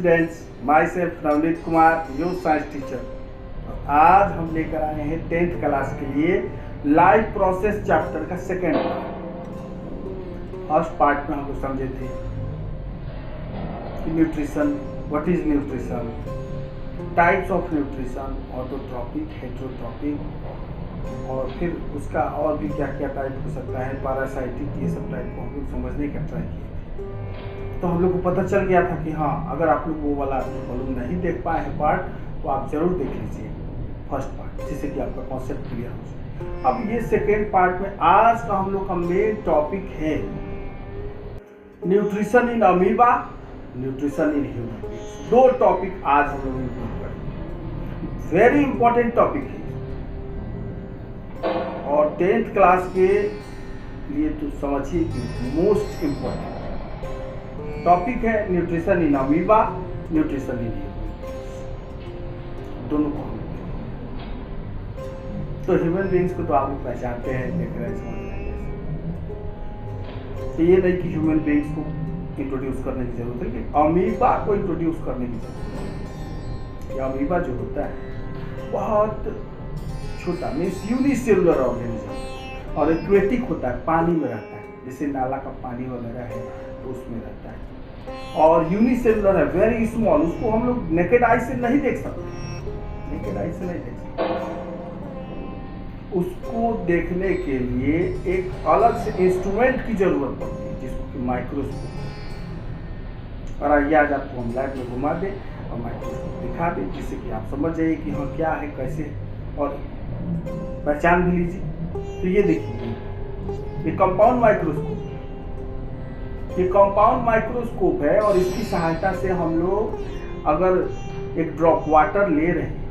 Students, my self Navneet Kumar, your science teacher. आज हम लेकर आए हैं 10th क्लास के लिए लाइफ प्रोसेस चैप्टर का सेकेंड पार्ट। फर्स्ट पार्ट में हम लोग समझे थे कि nutrition, what is nutrition, types of nutrition, autotrophic, heterotrophic, और फिर उसका और भी क्या क्या टाइप हो सकता है, पैरासाइटिक, ये सब टाइप को हम लोग समझने का ट्राई किए। तो हम लोग को पता चल गया था कि हाँ, अगर आप लोग वो वाला मालूम नहीं देख पाए हैं पार्ट, तो आप जरूर देख लीजिए फर्स्ट पार्ट, जिससे कि आपका कॉन्सेप्ट क्लियर हो जाए। अब ये सेकेंड पार्ट में आज का हम लोग का मेन टॉपिक है nutrition in amoeba, nutrition in human beings. दो टॉपिक आज हम लोग इंक्लूड करेंगे, वेरी इंपॉर्टेंट टॉपिक है और 10th क्लास के लिए तो समझिए कि मोस्ट इंपॉर्टेंट टॉपिक है nutrition in amoeba, nutrition in human, दोनों को हम तो ह्यूमन बीइंग्स को तो आप लोग पहचानते हैं, देख रहे हैं, समझ रहे हैं। तो ये नहीं कि ह्यूमन बीइंग्स को इंट्रोड्यूस करने की जरूरत है, कि अमीबा को इंट्रोड्यूस करने की जरूरत है। ये अमीबा जो होता है बहुत छोटा, मीन्स यूनिसेलुलर ऑर्गेनिज्म, और एक्वेटिक होता है, पानी में रहता है, जैसे नाला का पानी वगैरह है तो उसमें रहता है, और यूनिसेलुलर है, वेरी स्मॉल। उसको हम लोग नेकेड आई से नहीं देख सकते, नेकेड आई से नहीं देख सकते। उसको देखने के लिए एक अलग से इंस्ट्रूमेंट की जरूरत पड़ती है, जिसको कि माइक्रोस्कोप। और आइए आज आपको हम लैब में घुमा दें और माइक्रोस्कोप दिखा दें, जिससे कि आप समझ जाइए कि हाँ क्या है, कैसे, और पहचान भी लीजिए। तो ये देखिए, ये कंपाउंड माइक्रोस्कोप, ये कंपाउंड माइक्रोस्कोप है, और इसकी सहायता से हम लोग अगर एक ड्रॉप वाटर ले रहे हैं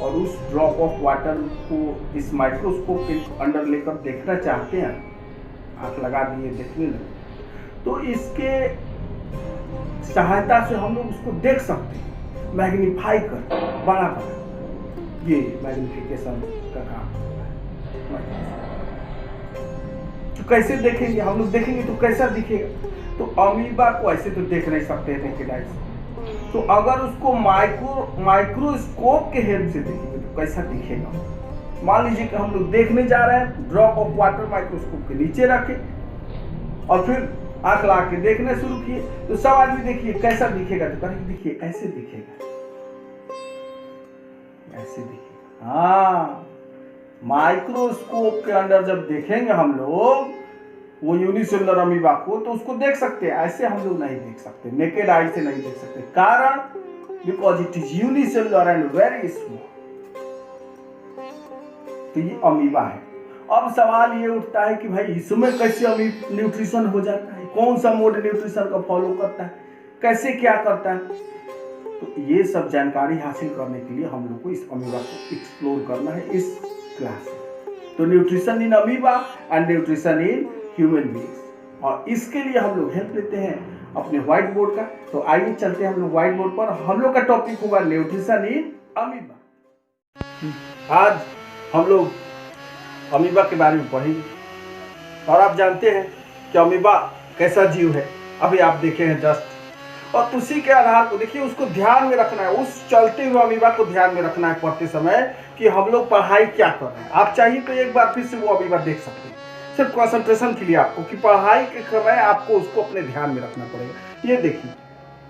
और उस ड्रॉप ऑफ वाटर को इस माइक्रोस्कोप के अंदर लेकर देखना चाहते हैं, आंख लगा दिए देखने लगे, तो इसके सहायता से हम लोग उसको देख सकते हैं, मैग्नीफाई कर, बड़ा बड़ा, ये मैग्निफिकेशन का काम होता है। तो कैसे देखेंगे हम लोग, देखेंगे तो कैसा दिखेगा? तो अमीबा को ऐसे तो देख नहीं सकते थे नेकेड आई से, तो अगर उसको माइक्रोस्कोप के हेल्प से देखेंगे तो कैसा दिखेगा? मान लीजिए कि हम लोग देखने जा रहे हैं, ड्रॉप ऑफ वाटर माइक्रोस्कोप के नीचे रखे और फिर आंख ला के देखना शुरू किए, तो सब आदमी देखिए कैसा दिखेगा, तो कहेंगे देखिए ऐसे दिखेगा, ऐसे दिखेगा। हाँ, माइक्रोस्कोप के अंदर जब देखेंगे हम लोग वो यूनिसेलुलर अमीबा को, तो उसको देख सकते हैं, ऐसे हम लोग नहीं देख सकते, नेकेड आई से नहीं देख सकते। कारण because it is unicellular and very small. तो ये अमीबा है। अब सवाल ये उठता है कि भाई इसमें कैसे न्यूट्रिशन हो जाता है, कौन सा मोड न्यूट्रिशन का फॉलो करता है, कैसे क्या करता है? तो ये सब जानकारी हासिल करने के लिए हम लोग को इस अमीबा को एक्सप्लोर करना है इस क्लास में। तो nutrition in amoeba and nutrition in human beings, और इसके लिए हम लोग हेल्प लेते हैं अपने व्हाइट बोर्ड का। तो आइए चलते हैं हम लोग व्हाइट बोर्ड पर। हम लोग का टॉपिक होगा न्यूट्रिशन इन अमीबा। आज हम लोग अमीबा के बारे में पढ़ेंगे, और आप जानते हैं कि अमीबा कैसा जीव है, अभी आप देखे हैं जस्ट, और उसी के आधार को देखिए, उसको ध्यान में रखना है, उस चलते हुए अमीबा को ध्यान में रखना है पढ़ते समय कि हम लोग पढ़ाई क्या कर रहे हैं। आप चाहिए तो एक बार फिर से वो अमीबा देख सकते हैं, सिर्फ कंसंट्रेशन के लिए आपको, कि पढ़ाई के समय आपको उसको अपने ध्यान में रखना पड़ेगा। ये देखिए,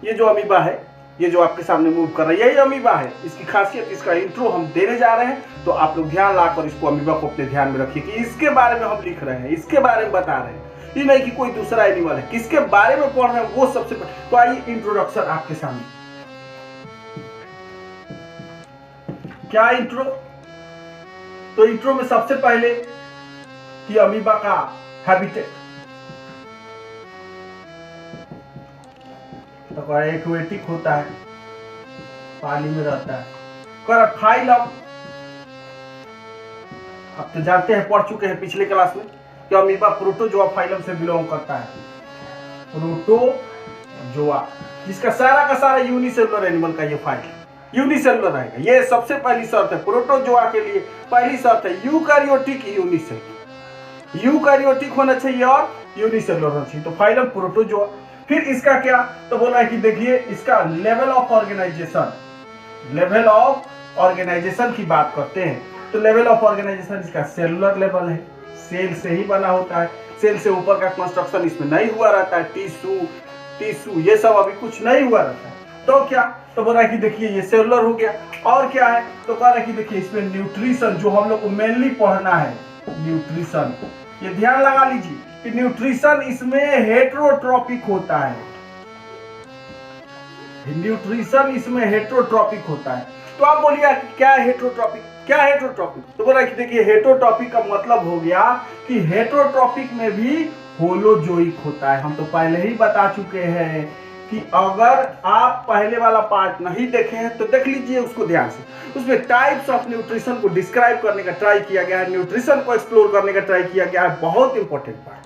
ये जो अमीबा है, ये जो आपके सामने मूव कर रहा है, यही अमीबा है। इसकी खासियत, इसका इंट्रो हम देने जा रहे हैं, तो आप लोग ध्यान लाकर इसको अमीबा को अपने ध्यान में रखिए कि इसके बारे में हम लिख रहे हैं, इसके बारे में बता रहे हैं, ये नहीं कि कोई दूसरा एनिमल है, किसके बारे में पढ़ रहे हैं वो सबसे पहले। तो आइए इंट्रोडक्शन आपके सामने, क्या इंट्रो? तो इंट्रो में सबसे पहले कि अमीबा का हैबिटेट, तो एक्वेटिक होता है, पानी में रहता है। फाइलम, आप तो जानते हैं, पढ़ चुके हैं पिछले क्लास में कि अमीबा प्रोटोजोआ फाइलम से बिलोंग करता है, प्रोटोजोआ, जिसका सारा का सारा यूनिसेलुलर एनिमल का ये फाइल यूनिसेलुलर रहेगा। ये सबसे पहली शर्त है, प्रोटोजोआ के लिए पहली शर्त है यूकैरियोटिक यूनिसेलुलर, यूकैरियोटिक होना चाहिए और यूनिसेलुलर होना चाहिए। तो फाइलम प्रोटोजोआ, फिर इसका क्या, तो बोला है कि देखिए इसका level of organisation, level of organisation की बात करते हैं तो लेवल ऑफ ऑर्गेनाइजेशन इसका सेलुलर लेवल है, सेल से ही बना होता है, सेल से ऊपर का कंस्ट्रक्शन इसमें नहीं हुआ रहता है, टिश्यू ये सब अभी कुछ नहीं हुआ रहता है। तो क्या, तो बोला कि देखिए ये सेलुलर हो गया। और क्या है, तो कह रहा है कि देखिए इसमें न्यूट्रिशन जो हम लोग को मेनली पढ़ना है, न्यूट्रिशन, ये ध्यान लगा लीजिए कि न्यूट्रिशन इसमें हेटेरोट्रॉपिक होता है, न्यूट्रिशन इसमें हेटेरोट्रॉपिक होता है। तो आप बोलिए क्या है हेटेरोट्रॉपिक, क्या है हेटेरोट्रॉपिक, तो बोला कि देखिए हेटेरोट्रॉपिक का मतलब हो गया कि हेटेरोट्रॉपिक में भी होलोजोइक होता है। हम तो पहले ही बता चुके हैं कि अगर आप पहले वाला पार्ट नहीं देखे हैं तो देख लीजिए उसको ध्यान से, उसमें टाइप्स ऑफ न्यूट्रिशन को डिस्क्राइब करने का ट्राई किया गया है, न्यूट्रिशन को एक्सप्लोर करने का ट्राई किया गया है, बहुत इंपॉर्टेंट पार्ट है।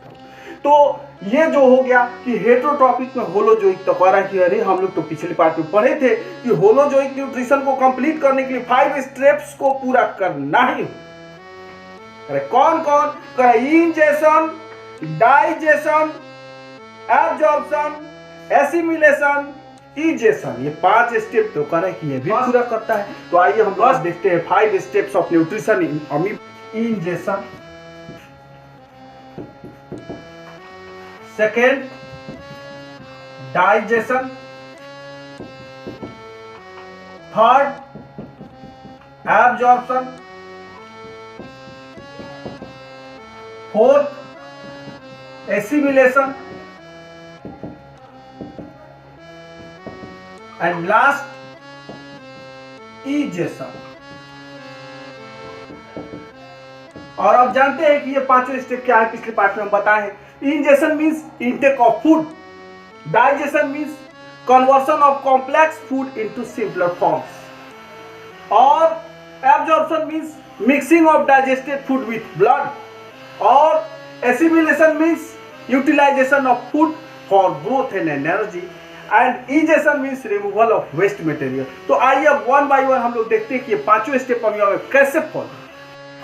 तो ये जो हो गया कि हेटेरोट्रॉपिक में होलोजोइक, तो कह रहा है कि अरे हम लोग तो पिछले पार्ट में पढ़े थे कि होलोजोइक न्यूट्रिशन को कंप्लीट करने के लिए 5 स्टेप्स को पूरा करना ही। अरे कौन कौन, ingestion, digestion, absorption, assimilation, egestion, ये 5 स्टेप तो कह रहा है कि ये भी पूरा करता है। तो आइए हम लोग देखते हैं 5 steps of nutrition in amoeba. Ingestion, second digestion, third absorption, fourth assimilation and last egestion. और आप जानते हैं कि ये 5 स्टेप क्या है, पिछले पार्ट में हम बताए हैं। Ingestion means intake of food, digestion means conversion of complex food into simpler forms, और absorption means mixing of digested food with blood, और assimilation means utilisation of food for growth and energy, and egestion means removal of waste material. तो आइए अब 1 bye 1 हम लोग देखते हैं कि ये 5 स्टेप अमीबा में कैसे फॉलो।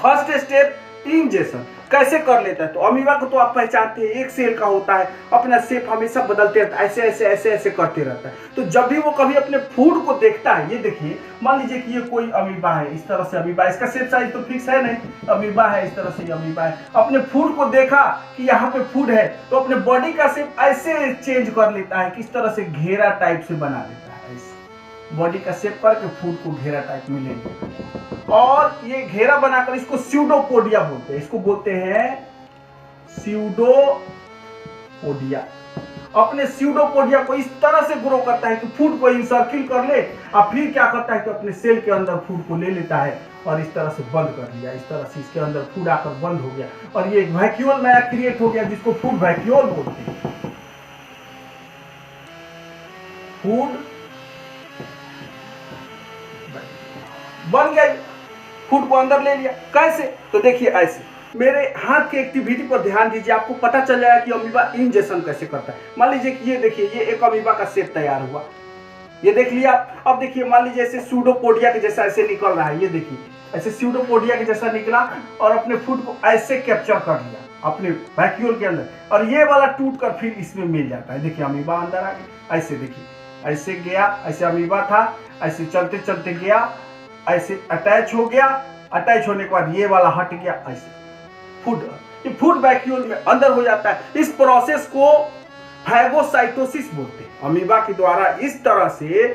फर्स्ट स्टेप इंजेशन कैसे कर लेता है, तो अमीबा को तो आप पहचानते हैं, एक सेल का होता है, अपना शेप हमेशा बदलते रहता है, ऐसे ऐसे ऐसे ऐसे करते रहता है। तो जब भी वो कभी अपने फूड को देखता है, ये देखिए मान लीजिए कि ये कोई अमीबा है, इस तरह से अमीबा, इसका शेप साइज तो फिक्स है नहीं, अमीबा है, इस तरह से अमीबा है, अपने फूड को देखा कि यहाँ पे फूड है तो अपने बॉडी का शेप ऐसे चेंज कर लेता है, किस तरह से घेरा टाइप से बना लेता है, ऐसे बॉडी का शेप करके फूड को घेरा टाइप में ले लेता है। और ये घेरा बनाकर इसको स्यूडोपोडिया बोलते हैं, इसको बोलते हैं स्यूडोपोडिया। अपने स्यूडोपोडिया को इस तरह से ग्रो करता है कि फूड को इंसर्किल कर ले, और फिर क्या करता है कि अपने सेल के अंदर फूड को ले लेता है और इस तरह से बंद कर दिया, इस तरह से इसके अंदर फूड आकर बंद हो गया, और ये एक वैक्यूल नया क्रिएट हो गया जिसको फूड वैक्यूल बोलते हैं। फूड बन गया, फूड को अंदर ले लिया। कैसे, तो देखिए ऐसे, मेरे हाथ की एक्टिविटी पर ध्यान दीजिए, आपको पता चल जाएगा कि अमीबा इंजेशन कैसे करता है। मान लीजिए कि ये देखिए, ये एक अमीबा का शेप तैयार हुआ, ये देख लिया। अब देखिए मान लीजिए ऐसे स्यूडोपोडिया के जैसा ऐसे निकल रहा है, ये देखिए ऐसे स्यूडोपोडिया के जैसा निकला और अपने फूड को ऐसे कैप्चर कर लिया अपने वैक्यूल के अंदर, और ये वाला टूट कर फिर इसमें मिल जाता है। देखिए अमीबा अंदर आ गया, ऐसे देखिए ऐसे गया, ऐसे अमीबा था, ऐसे चलते चलते गया, ऐसे अटैच हो गया, अटैच होने के बाद ये वाला हट गया, ऐसे फूड, ये फूड वैक्यूल में अंदर हो जाता है। इस प्रोसेस को फैगोसाइटोसिस बोलते हैं। अमीबा के द्वारा इस तरह से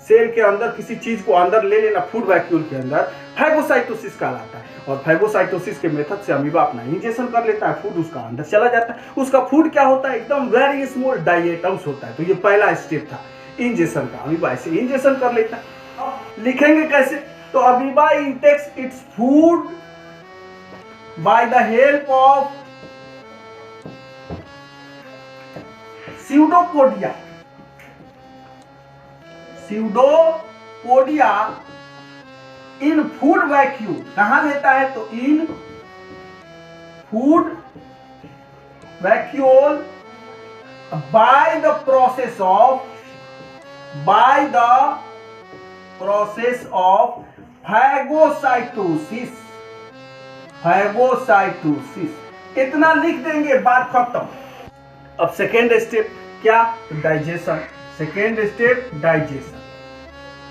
सेल के अंदर किसी चीज को अंदर ले लेना फूड वैक्यूल के अंदर फैगोसाइटोसिस कहलाता है। और फैगोसाइटोसिस के मेथड से अमीबा अपना इंजेक्शन कर लेता है, फूड उसका अंदर चला जाता है। उसका फूड क्या होता है, एकदम वेरी स्मॉल डाइएटम्स होता है। तो ये पहला स्टेप था इंजेक्शन का, अमीबा ऐसे इंजेक्शन कर लेता है। लिखेंगे कैसे, तो amoeba Intex its food by the help of pseudopodia. Pseudopodia in food vacuole, कहां लेता है, तो इन food vacuole by the process of phagocytosis. Phagocytosis इतना लिख देंगे, बात खत्म। अब सेकेंड स्टेप क्या? डाइजेशन। Second step digestion.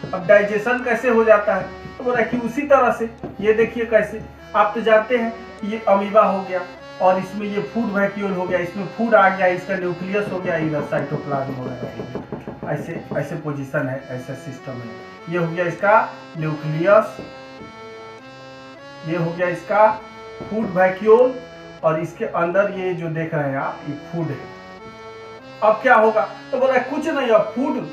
अब डाइजेशन कैसे हो जाता है? तो बोला कि उसी तरह से, ये देखिए कैसे, आप तो जानते हैं ये अमीबा हो गया और इसमें ये फूड वैक्यूल हो गया, इसमें फूड आ गया, इसका न्यूक्लियस हो गया, इधर साइटोप्लाज्म हो गया। ऐसे ऐसे पोजीशन है, ऐसा सिस्टम है। ये हो गया इसका न्यूक्लियस, ये हो गया इसका फूड वैक्यूल और इसके अंदर ये जो देख रहे हैं आप, ये फूड है। अब क्या होगा? तो बोला कुछ नहीं, अब फूड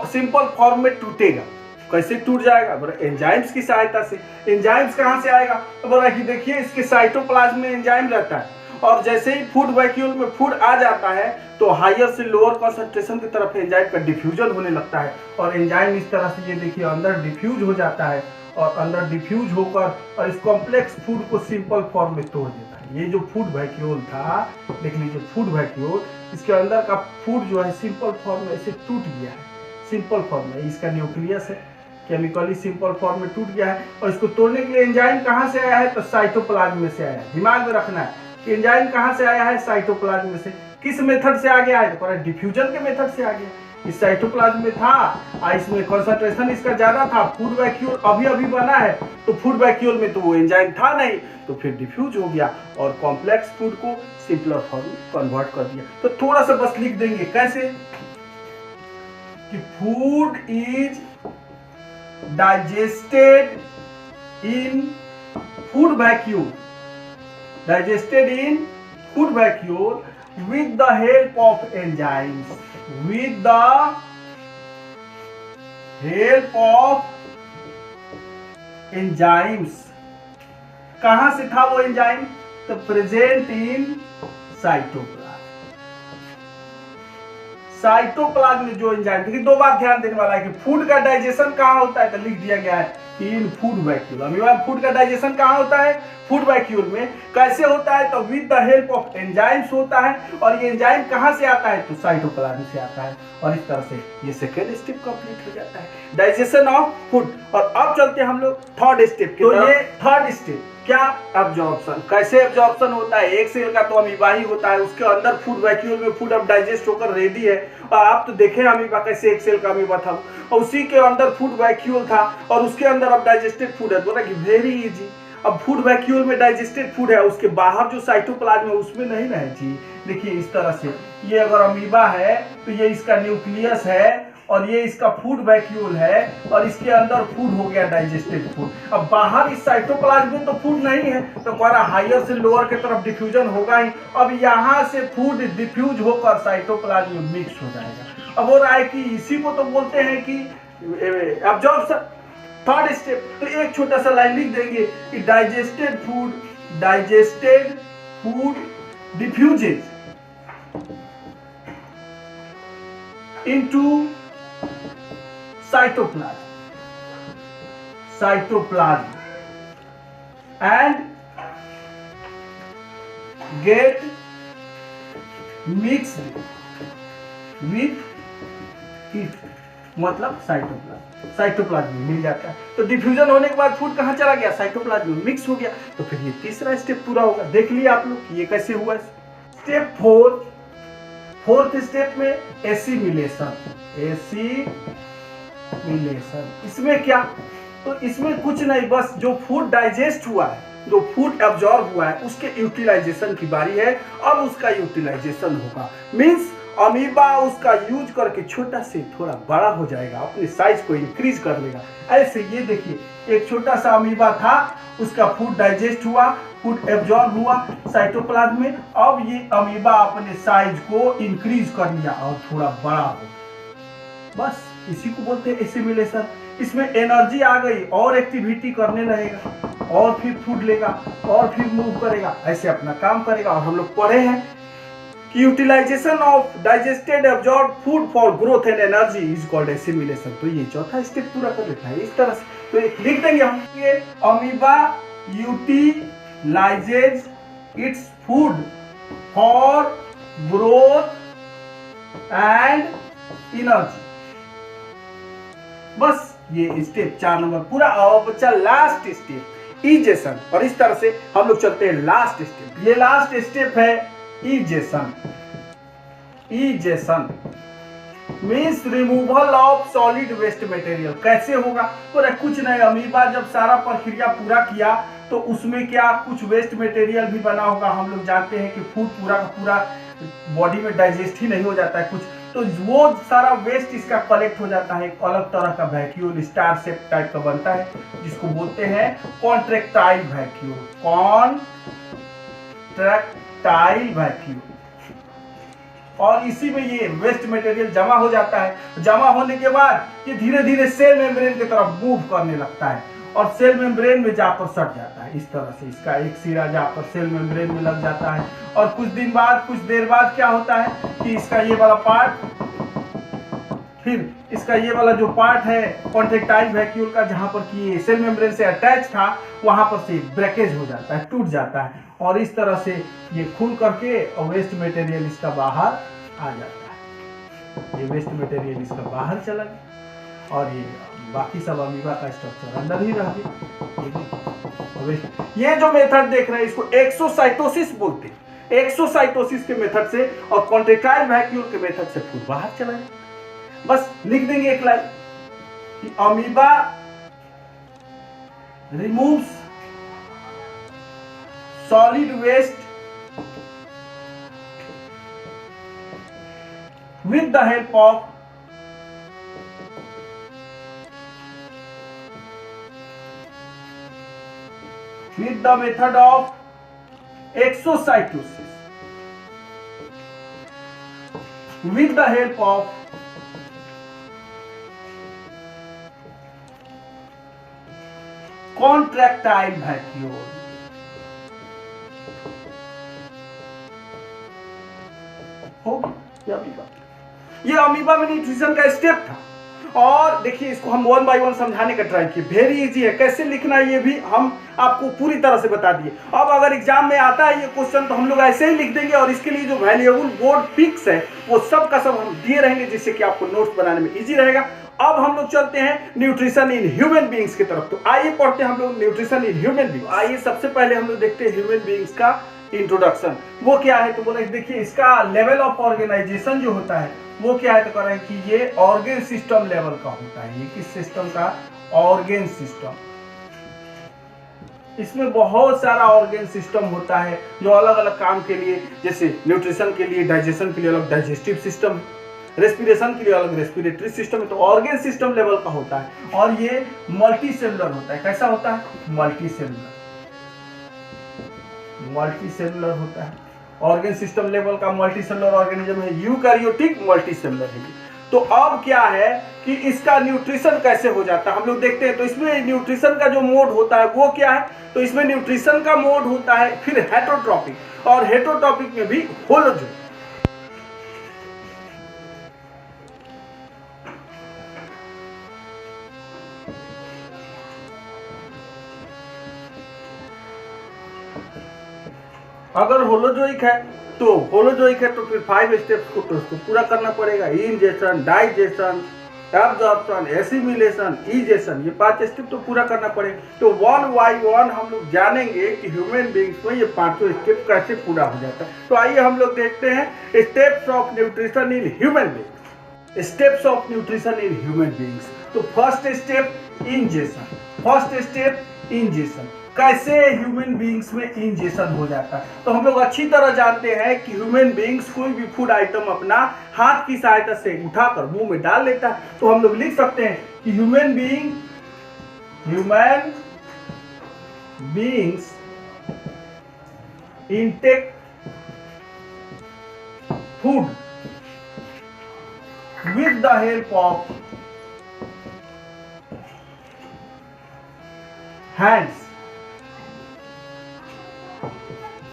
सिंपल फॉर्म में टूटेगा। कैसे टूट जाएगा? बोला एंजाइम्स की सहायता से। एंजाइम्स कहाँ से आएगा? तो बोला कि देखिए इसके साइटोप्लाज्म में एंजाइम रहता है और जैसे ही फूड वैक्यूल में फूड आ जाता है तो हायर से लोअर कंसंट्रेशन की तरफ एंजाइम का डिफ्यूजन होने लगता है और एंजाइम इस तरह से ये देखिए अंदर डिफ्यूज हो जाता है और अंदर डिफ्यूज होकर और इस कॉम्प्लेक्स फूड को सिंपल फॉर्म में तोड़ देता है। ये जो फूड वैक्यूल था, देख लीजिए फूड वैक्यूल, इसके अंदर का फूड जो है सिंपल फॉर्म में ऐसे टूट गया है। सिंपल फॉर्म में इसका न्यूक्लियस है, केमिकली सिंपल फॉर्म में टूट गया है और इसको तोड़ने के लिए एंजाइम कहाँ से आया है? तो साइटोप्लाज्म में से आया है। दिमाग में रखना है कि एंजाइम कहाँ से आया है? साइटोप्लाज्म में से। किस मेथड से आ गया है? तो डिफ्यूजन के मेथड से आ गया। इस साइटोप्लाज्म में था और इसमें कंसंट्रेशन इसका ज्यादा था, फूड वैक्यूल अभी अभी बना है तो फूड वैक्यूल में तो वो एंजाइम था नहीं, तो फिर डिफ्यूज हो गया और कॉम्प्लेक्स फूड को सिंपलर फॉर्म में कन्वर्ट कर दिया। तो थोड़ा सा बस लिख देंगे कैसे कि food is digested in food vacuole, digested in food vacuole with the help of enzymes, with the help of enzymes। कहां से था वो एंजाइम? तो प्रेजेंट इन साइटोप्लाज्म। साइटोप्लाज्म में जो एंजाइम, देखिए दो बात ध्यान देने वाला है कि फूड का डाइजेशन कहाँ होता है? तो लिख दिया गया है इन फूड वैक्यूल। अमीबा फूड का डाइजेशन कहाँ होता है? फूड वैक्यूल में। कैसे होता है? तो with the help of enzymes होता है और ये एंजाइम कहाँ से आता है? तो साइटोप्लाज्म से आता है और इस तरह से ये सेकेंड स्टेप कंप्लीट हो जाता है, डाइजेशन ऑफ फूड। और अब चलते हैं हम लोग थर्ड स्टेप। तो ये थर्ड स्टेप क्या? एब्जॉर्प्शन। कैसे एब्जॉर्प्शन होता है? एक सेल का तो अमीबा ही होता है, उसके अंदर फूड वैक्यूल में फूड अब डाइजेस्ट होकर रेडी है और आप तो देखे अमीबा कैसे एक सेल का अमीबा था और उसी के अंदर फूड वैक्यूल था और उसके अंदर अब डाइजेस्टेड फूड है। बोला कि वेरी इजी। अब फूड वैक्यूल में डाइजेस्टेड फूड है, उसके बाहर जो साइटोप्लाज्म है उसमें नहीं रहे जी। देखिए इस तरह से, ये अगर अमीबा है तो ये इसका न्यूक्लियस है और ये इसका फूड वैक्यूल है और इसके अंदर फूड हो गया डाइजेस्टेड फूड। अब बाहर इस साइटोप्लाज्म में तो फूड नहीं है तो कह रहा हायर से लोअर की तरफ डिफ्यूजन होगा ही। अब यहाँ से फूड डिफ्यूज होकर साइटोप्लाज्म में मिक्स हो जाएगा। अब हो रहा है कि इसी को तो बोलते हैं कि एब्जॉर्प्शन। थर्ड स्टेप, तो एक छोटा सा लाइन लिख देंगे कि digested food diffuses into cytoplasm and get mixed with it, मतलब साइटोप्लाज्म में मिल जाता है। तो डिफ्यूजन होने के बाद फूड कहाँ चला गया? साइटोप्लाज्म में मिक्स हो गया। तो फिर ये तीसरा स्टेप पूरा होगा। देख लिया आप लोग कि ये कैसे हुआ। स्टेप फोर्थ स्टेप में एसिमिलेशन। इसमें क्या? तो इसमें कुछ नहीं, बस जो फूड डाइजेस्ट हुआ है, जो फूड एब्जॉर्ब हुआ है उसके यूटिलाइजेशन की बारी है। अब उसका यूटिलाइजेशन होगा, मींस अमीबा उसका यूज करके छोटा से थोड़ा बड़ा हो जाएगा, अपने साइज को इंक्रीज कर लेगा। ऐसे ये देखिए एक छोटा सा अमीबा था, उसका फूड डाइजेस्ट हुआ, फूड एब्जॉर्ब हुआ साइटोप्लाज्म में। अब ये अमीबा अपने साइज को इंक्रीज कर लिया और थोड़ा बड़ा हो, बस इसी को बोलते हैं एसिमिलेशन। इसमें एनर्जी आ गई और एक्टिविटी करने लगेगा और फिर फूड लेगा और फिर मूव करेगा, ऐसे अपना काम करेगा। और हम लोग पढ़े हैं कि utilisation of digested absorb food for growth and energy is called assimilation. तो ये चौथा स्टेप पूरा कर लेता है इस तरह से। तो लिख देंगे हम ये amoeba utilises its food for growth and energy. बस ये स्टेप 4 नंबर पूरा। और बच्चा लास्ट स्टेप इजेशन, और इस तरह से हम लोग चलते हैं लास्ट स्टेप। ये लास्ट स्टेप है egestion. Egestion means removal of solid waste material. कैसे होगा? बोले कुछ नहीं, अमीबा जब सारा प्रक्रिया पूरा किया तो उसमें क्या कुछ वेस्ट मटेरियल भी बना होगा। हम लोग जानते हैं कि फूड पूरा का पूरा बॉडी में डाइजेस्ट ही नहीं हो जाता है कुछ, तो वो सारा वेस्ट इसका कलेक्ट हो जाता है, एक अलग तरह का वैक्यूल स्टार शेप टाइप का बनता है, जिसको बोलते हैं कॉन्ट्रैक्टाइल वैक्यूल। Contractile vacuole. और इसी में ये वेस्ट मटेरियल जमा हो जाता है। जमा होने के बाद ये धीरे धीरे सेल मेम्ब्रेन की तरफ मूव करने लगता है और सेल मेम्ब्रेन में जाकर सट जाता है। इस तरह से इसका एक सिरा जाकर सेल मेम्ब्रेन में लग जाता है और कुछ दिन बाद, कुछ देर बाद क्या होता है कि इसका ये वाला पार्ट, फिर इसका ये वाला जो पार्ट है कॉन्ट्रैक्टाइल वैक्यूल का, जहां पर कि ये सेल मेम्ब्रेन से अटैच था, वहां पर से ब्रेकेज हो जाता है, टूट जाता है और इस तरह से ये खुल करके और वेस्ट मटेरियल इसका बाहर आ जाता है। ये वेस्ट मटेरियल इसका बाहर चला गया और ये बाकी सब अमीबा का स्ट्रक्चर अंदर ही रह गया। ये जो मेथड देख रहे हैं इसको एक्सोसाइटोसिस बोलते हैं। एक्सोसाइटोसिस के मेथड से और कॉन्ट्रैक्टाइल वैक्यूल के मेथड से फूड बाहर चला गया। बस लिख देंगे एक लाइन कि amoeba removes solid waste with the help of with the method of exocytosis, with the help of contractile vacuole। हो गया अमीबा। ये अमीबा में न्यूट्रिशन का स्टेप था और देखिए इसको हम वन बाय वन समझाने का ट्राई किए। वेरी इजी है, कैसे लिखना है ये भी हम आपको पूरी तरह से बता दिए। अब अगर एग्जाम में आता है ये क्वेश्चन तो हम लोग ऐसे ही लिख देंगे और इसके लिए जो वैल्यूएबल बोर्ड पिक्स है वो सब का सब हम दिए रहेंगे, जिससे कि आपको नोट्स बनाने में इजी रहेगा। अब हम लोग चलते हैं न्यूट्रिशन इन ह्यूमन बींग्स की तरफ। तो आइए पढ़ते हैं हम लोग न्यूट्रिशन इन ह्यूमन बींग्स। आइए सबसे पहले हम लोग देखते हैं ह्यूमन बींग्स का इंट्रोडक्शन। वो क्या है तो बोले देखिए इसका लेवल ऑफ ऑर्गेनाइजेशन जो होता है वो क्या है तो कह रहे हैं कि ये ऑर्गेन सिस्टम लेवल का होता है। ये किस सिस्टम का? Organ system. इसमें बहुत सारा ऑर्गेन सिस्टम होता है जो अलग अलग काम के लिए, जैसे न्यूट्रिशन के लिए, डाइजेशन के लिए अलग डाइजेस्टिव सिस्टम है, रेस्पिरेशन के लिए अलग रेस्पिरेटरी सिस्टम है। तो ऑर्गेन सिस्टम लेवल का होता है और ये मल्टी सेलुलर होता है। कैसा होता है? Multi cellular. मल्टी सेलुलर होता है। ऑर्गेन सिस्टम लेवल का मल्टी सेलुलर ऑर्गेनिज्म है। यूकैरियोटिक मल्टी सेलुलर है। तो अब क्या है कि इसका न्यूट्रिशन कैसे हो जाता है हम लोग देखते हैं। तो इसमें न्यूट्रिशन का जो मोड होता है वो क्या है तो इसमें न्यूट्रिशन का मोड होता है फिर हेटरोट्रॉपिक, और हेटरोट्रॉपिक में भी होलोजोइक। अगर होलोजोइक है तो फिर 5 स्टेप्स को तो उसको पूरा करना पड़ेगा। Ingestion, digestion, absorption, assimilation, egestion, ये 5 स्टेप तो पूरा करना पड़ेगा। तो वन बाय वन हम लोग जानेंगे कि ह्यूमन बींग्स में ये 5 स्टेप कैसे पूरा हो जाता है। तो आइए हम लोग देखते हैं steps of nutrition in human beings. Steps of nutrition in human beings. तो first step ingestion. First step ingestion. कैसे ह्यूमन बींग्स में इंजेशन हो जाता है तो हम लोग अच्छी तरह जानते हैं कि ह्यूमन बींग्स कोई भी फूड आइटम अपना हाथ की सहायता से उठाकर मुंह में डाल लेता है। तो हम लोग लिख सकते हैं कि human beings intake food with the help of hands.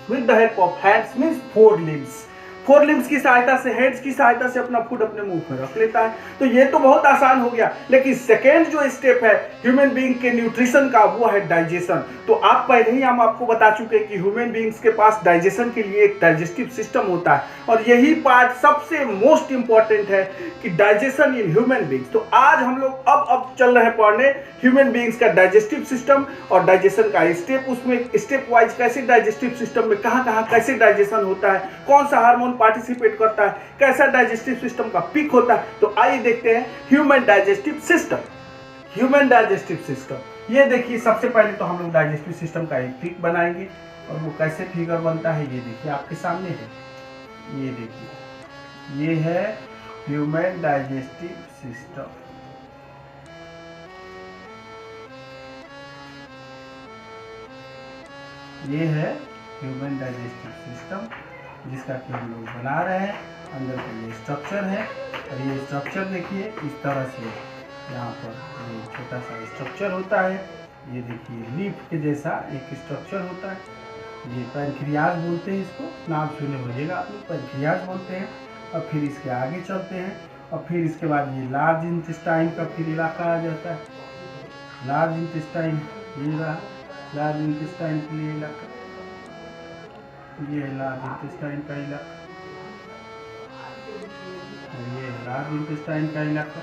With the help of hands means 4 limbs. 4 limbs की सहायता से, हेड्स की सहायता से अपना फूड अपने मुंह में रख लेता है। तो ये तो बहुत आसान हो गया, लेकिन सेकेंड जो स्टेप है ह्यूमन बीइंग के न्यूट्रिशन का वो है डाइजेशन। तो आप पहले ही हम आपको बता चुके हैं कि ह्यूमन बीइंग्स के पास डाइजेशन के लिए एक डाइजेस्टिव सिस्टम होता है और यही पार्ट सबसे मोस्ट इंपॉर्टेंट है कि डाइजेशन इन ह्यूमन बीइंग्स। तो आज हम लोग अब चल रहे हैं पढ़ने ह्यूमन बीइंग्स का डाइजेस्टिव सिस्टम और डाइजेशन का स्टेप। उसमें स्टेप वाइज कैसे डाइजेस्टिव सिस्टम में कहाँ कैसे डाइजेशन होता है, कौन सा हार्मोन सिस्टम पार्टिसिपेट करता है, कैसा डाइजेस्टिव सिस्टम का पिक होता है। तो आइए देखते हैं human digestive system. Human digestive system, ये देखिए सबसे पहले तो हम लोग डाइजेस्टिव सिस्टम का एक पिक बनाएंगे और वो कैसे फिगर बनता है ये देखिए आपके सामने है। ये देखिए ये है ह्यूमन डाइजेस्टिव सिस्टम। ये है ह्यूमन डाइजेस्टिव सिस्टम जिसका कि हम लोग बना रहे हैं। अंदर का ये स्ट्रक्चर है और ये स्ट्रक्चर देखिए इस तरह से यहाँ पर ये छोटा सा स्ट्रक्चर होता है। ये देखिए लीफ के जैसा एक स्ट्रक्चर होता है। ये पैनक्रियाज बोलते हैं इसको, नाम सुने होइएगा आप लोग, पैनक्रियाज बोलते हैं। और फिर इसके आगे चलते हैं और फिर इसके बाद ये लार्ज इंटेस्टाइन का फिर इलाका आ जाता है। लार्ज इंटेस्टाइन ये रहा, लार्ज इंटेस्टाइन के लिए इलाका, ये है लार्ज इंटेस्टाइन का इलाका, ये है लार्ज इंटेस्टाइन का इलाका,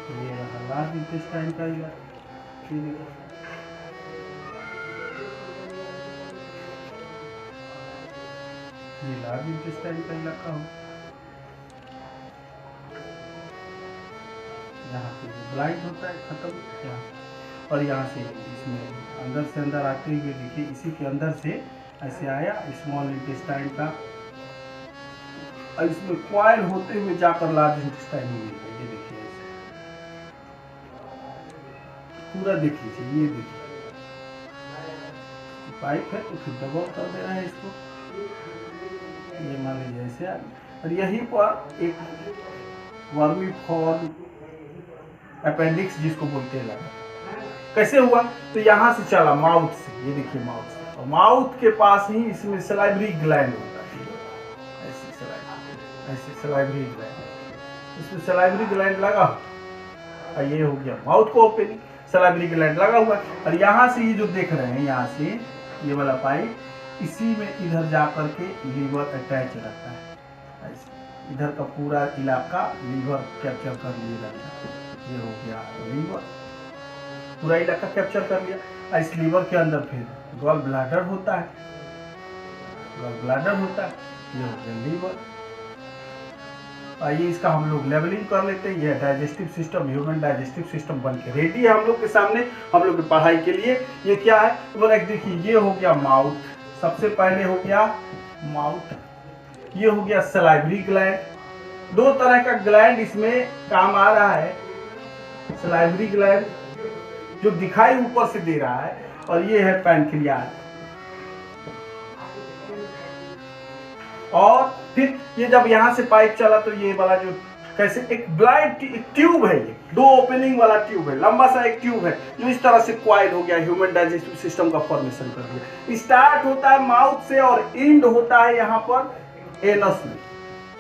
ये रहा लार्ज इंटेस्टाइन का इलाका। ये लार्ज इंटेस्टाइन का इलाका हो, यहाँ पे ब्लाइंड होता है खत्म यहाँ, और यहाँ से इसमें अंदर से अंदर आते हुए देखिए इसी के अंदर से ऐसे आया स्मॉल इंटेस्टाइन का, और इसमें क्वाइल होते हुए जाकर लार्ज इंटेस्टाइन में मिलता है। ये देखिए ऐसे पूरा देख लीजिए, ये देखिए पाइप है तो फिर दबाव कर दे रहा है इसको, ये मान लीजिए ऐसे। और यहीं पर एक वर्मीफॉर्म अपेंडिक्स जिसको बोलते हैं लगा, कैसे हुआ तो यहाँ से चला माउथ से, ये देखिए माउथ से, और माउथ के पास ही इसमें सलाइवरी ग्लैंड होता है, ऐसे सलाइवरी ग्लैंड, इसमें सलाइवरी ग्लैंड लगा और ये हो गया माउथ को ओपनिंग, सलाइवरी ग्लैंड लगा हुआ है। और यहाँ से ये जो देख रहे हैं यहाँ से ये वाला पाइप, इसी में इधर जा करके लीवर अटैच रहता है, ऐसे इधर का पूरा इलाका लीवर कैप्चर कर लिए रहता है। ये हो गया लीवर, पूरा इलाका कैप्चर कर लिया। इस लीवर के अंदर फिर गॉल ब्लैडर होता है, गॉल ब्लैडर होता है, ये हो गया लीवर। आइए इसका हम लोग लेवलिंग कर लेते हैं। ये digestive system, human digestive system बन के रेडी है हम लोग के सामने, हम लोग की पढ़ाई के लिए। ये क्या है तो देखिए ये हो गया माउथ, सबसे पहले हो गया माउथ, ये हो गया सलाइवरी ग्लैंड। दो तरह का ग्लैंड इसमें काम आ रहा है, सलाइवरी ग्लैंड जो दिखाई ऊपर से दे रहा है, और ये है पैनक्रियाज। और फिर ये जब यहाँ से पाइप चला तो ये वाला जो कैसे एक ब्लाइंड ट्यूब है, ये दो ओपनिंग वाला ट्यूब है, लंबा सा एक ट्यूब है जो इस तरह से क्वाइल हो गया, ह्यूमन डाइजेस्टिव सिस्टम का फॉर्मेशन कर दिया। स्टार्ट होता है माउथ से और एंड होता है यहाँ पर एनस में,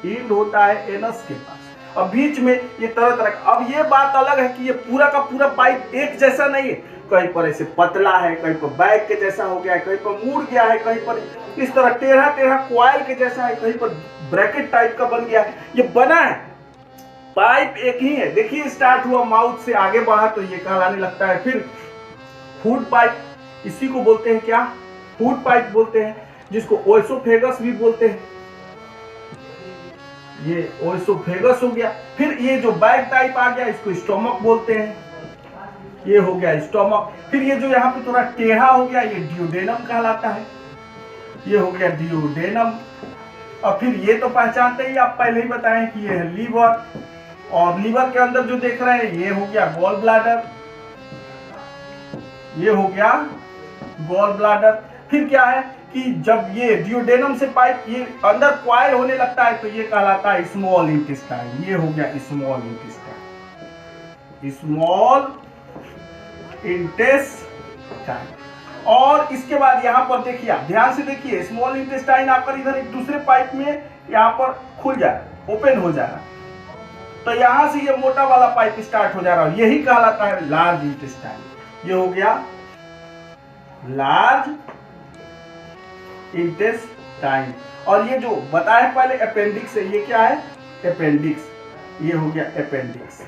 एंड होता है एनस के पास। अब बीच में ये तरह तरह का, अब ये बात अलग है कि ये पूरा का पूरा पाइप एक जैसा नहीं है, कहीं पर ऐसे पतला है, कहीं पर बैग के जैसा हो गया है, कहीं पर मुड़ गया है, कहीं पर इस तरह टेढ़ा टेढ़ा क्वाइल के जैसा है, कहीं पर ब्रैकेट टाइप का बन गया है। ये बना है, पाइप एक ही है। देखिए स्टार्ट हुआ माउथ से, आगे बढ़ा तो ये कहलाने लगता है फिर फूड पाइप, इसी को बोलते हैं क्या, फूड पाइप बोलते हैं, जिसको ओएसोफेगस भी बोलते हैं। ये ओएसोफेगस हो गया। फिर ये जो बैग टाइप आ गया इसको स्टोमक बोलते हैं, ये हो गया स्टोमक। फिर ये जो यहाँ पे थोड़ा टेढ़ा हो गया ये डियोडेनम कहलाता है, ये हो गया डियोडेनम। और फिर ये तो पहचानते ही, आप पहले ही बताएं कि ये है लीवर, और लीवर के अंदर जो देख रहे हैं ये हो गया गॉल ब्लैडर, ये हो गया गॉल ब्लैडर। फिर क्या है कि जब ये डियोडेनम से पाइप ये अंदर क्वाइल होने लगता है तो ये कहलाता है स्मॉल इंटेस्टाइन, ये हो गया स्मॉल इंटेस्टाइन, स्मॉल इंटेस्टाइन। और इसके बाद यहाँ पर देखिए, आप ध्यान से देखिए, स्मॉल इंटेस्टाइन आकर इधर एक दूसरे पाइप में यहाँ पर खुल जाए, ओपन हो जाए, तो यहाँ से ये मोटा वाला पाइप स्टार्ट हो जा रहा है, यही कहलाता है लार्ज इंटेस्टाइन। ये हो गया लार्ज इंटेस्टाइन। और ये जो बताया पहले अपेंडिक्स है, ये क्या है अपेंडिक्स, ये हो गया अपेंडिक्स,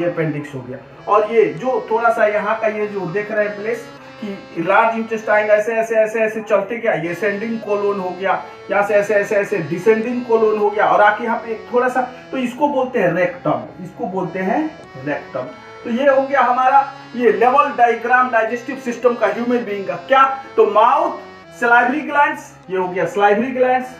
ये अपेंडिक्स हो गया। और ये जो थोड़ा सा यहाँ का ये जो देख रहे हैं प्लेस, कि लार्ज इंटेस्टाइन ऐसे ऐसे ऐसे ऐसे चलते गया, ये असेंडिंग कोलोन हो गया, यहाँ से ऐसे ऐसे ऐसे डिसेंडिंग कोलोन हो गया और आके यहाँ पे थोड़ा सा, तो इसको बोलते हैं रेक्टम, इसको बोलते हैं रेक्टम। तो ये हो गया हमारा ये लेवल डायग्राम डाइजेस्टिव सिस्टम का ह्यूमन बीइंग का। क्या, तो माउथ, सलाइवरी ग्लैंड्स, ये हो गया सलाइवरी ग्लैंड्स।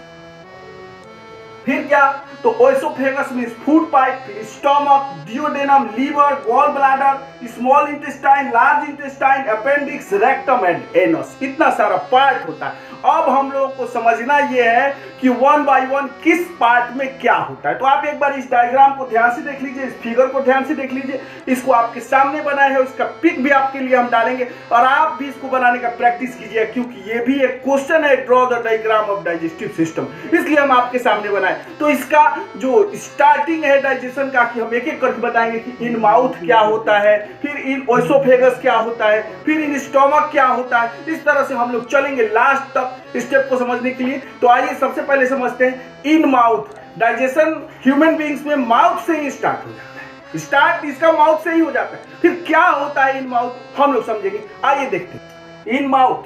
फिर क्या, तो oesophagus means food pipe, stomach, duodenum, liver, gall bladder, small intestine, large intestine, appendix, rectum and anus, इतना सारा पार्ट होता है। अब हम लोगों को समझना यह है कि वन बाय वन किस पार्ट में क्या होता है। तो आप एक बार इस डायग्राम को ध्यान से देख लीजिए, इस फिगर को ध्यान से देख लीजिए, इसको आपके सामने बनाया है, उसका पिक भी आपके लिए हम डालेंगे और आप भी इसको बनाने का प्रैक्टिस कीजिए, क्योंकि ये भी एक क्वेश्चन है, draw the diagram of digestive system, इसलिए हम आपके सामने बनाए। तो इसका जो स्टार्टिंग है डाइजेशन का, कि हम एक एक करके बताएंगे कि इन माउथ क्या होता है, फिर इन ओएसोफेगस क्या होता है, फिर इन स्टमक क्या होता है, इस तरह से हम लोग चलेंगे लास्ट तक स्टेप को समझने के लिए। तो आइए सबसे पहले समझते हैं in mouth. Digestion human beings में माउथ से ही स्टार्ट हो जाता है, स्टार्ट इसका माउथ से ही हो जाता है। फिर क्या होता है इन माउथ हम लोग समझेंगे, आइए देखते हैं इन माउथ।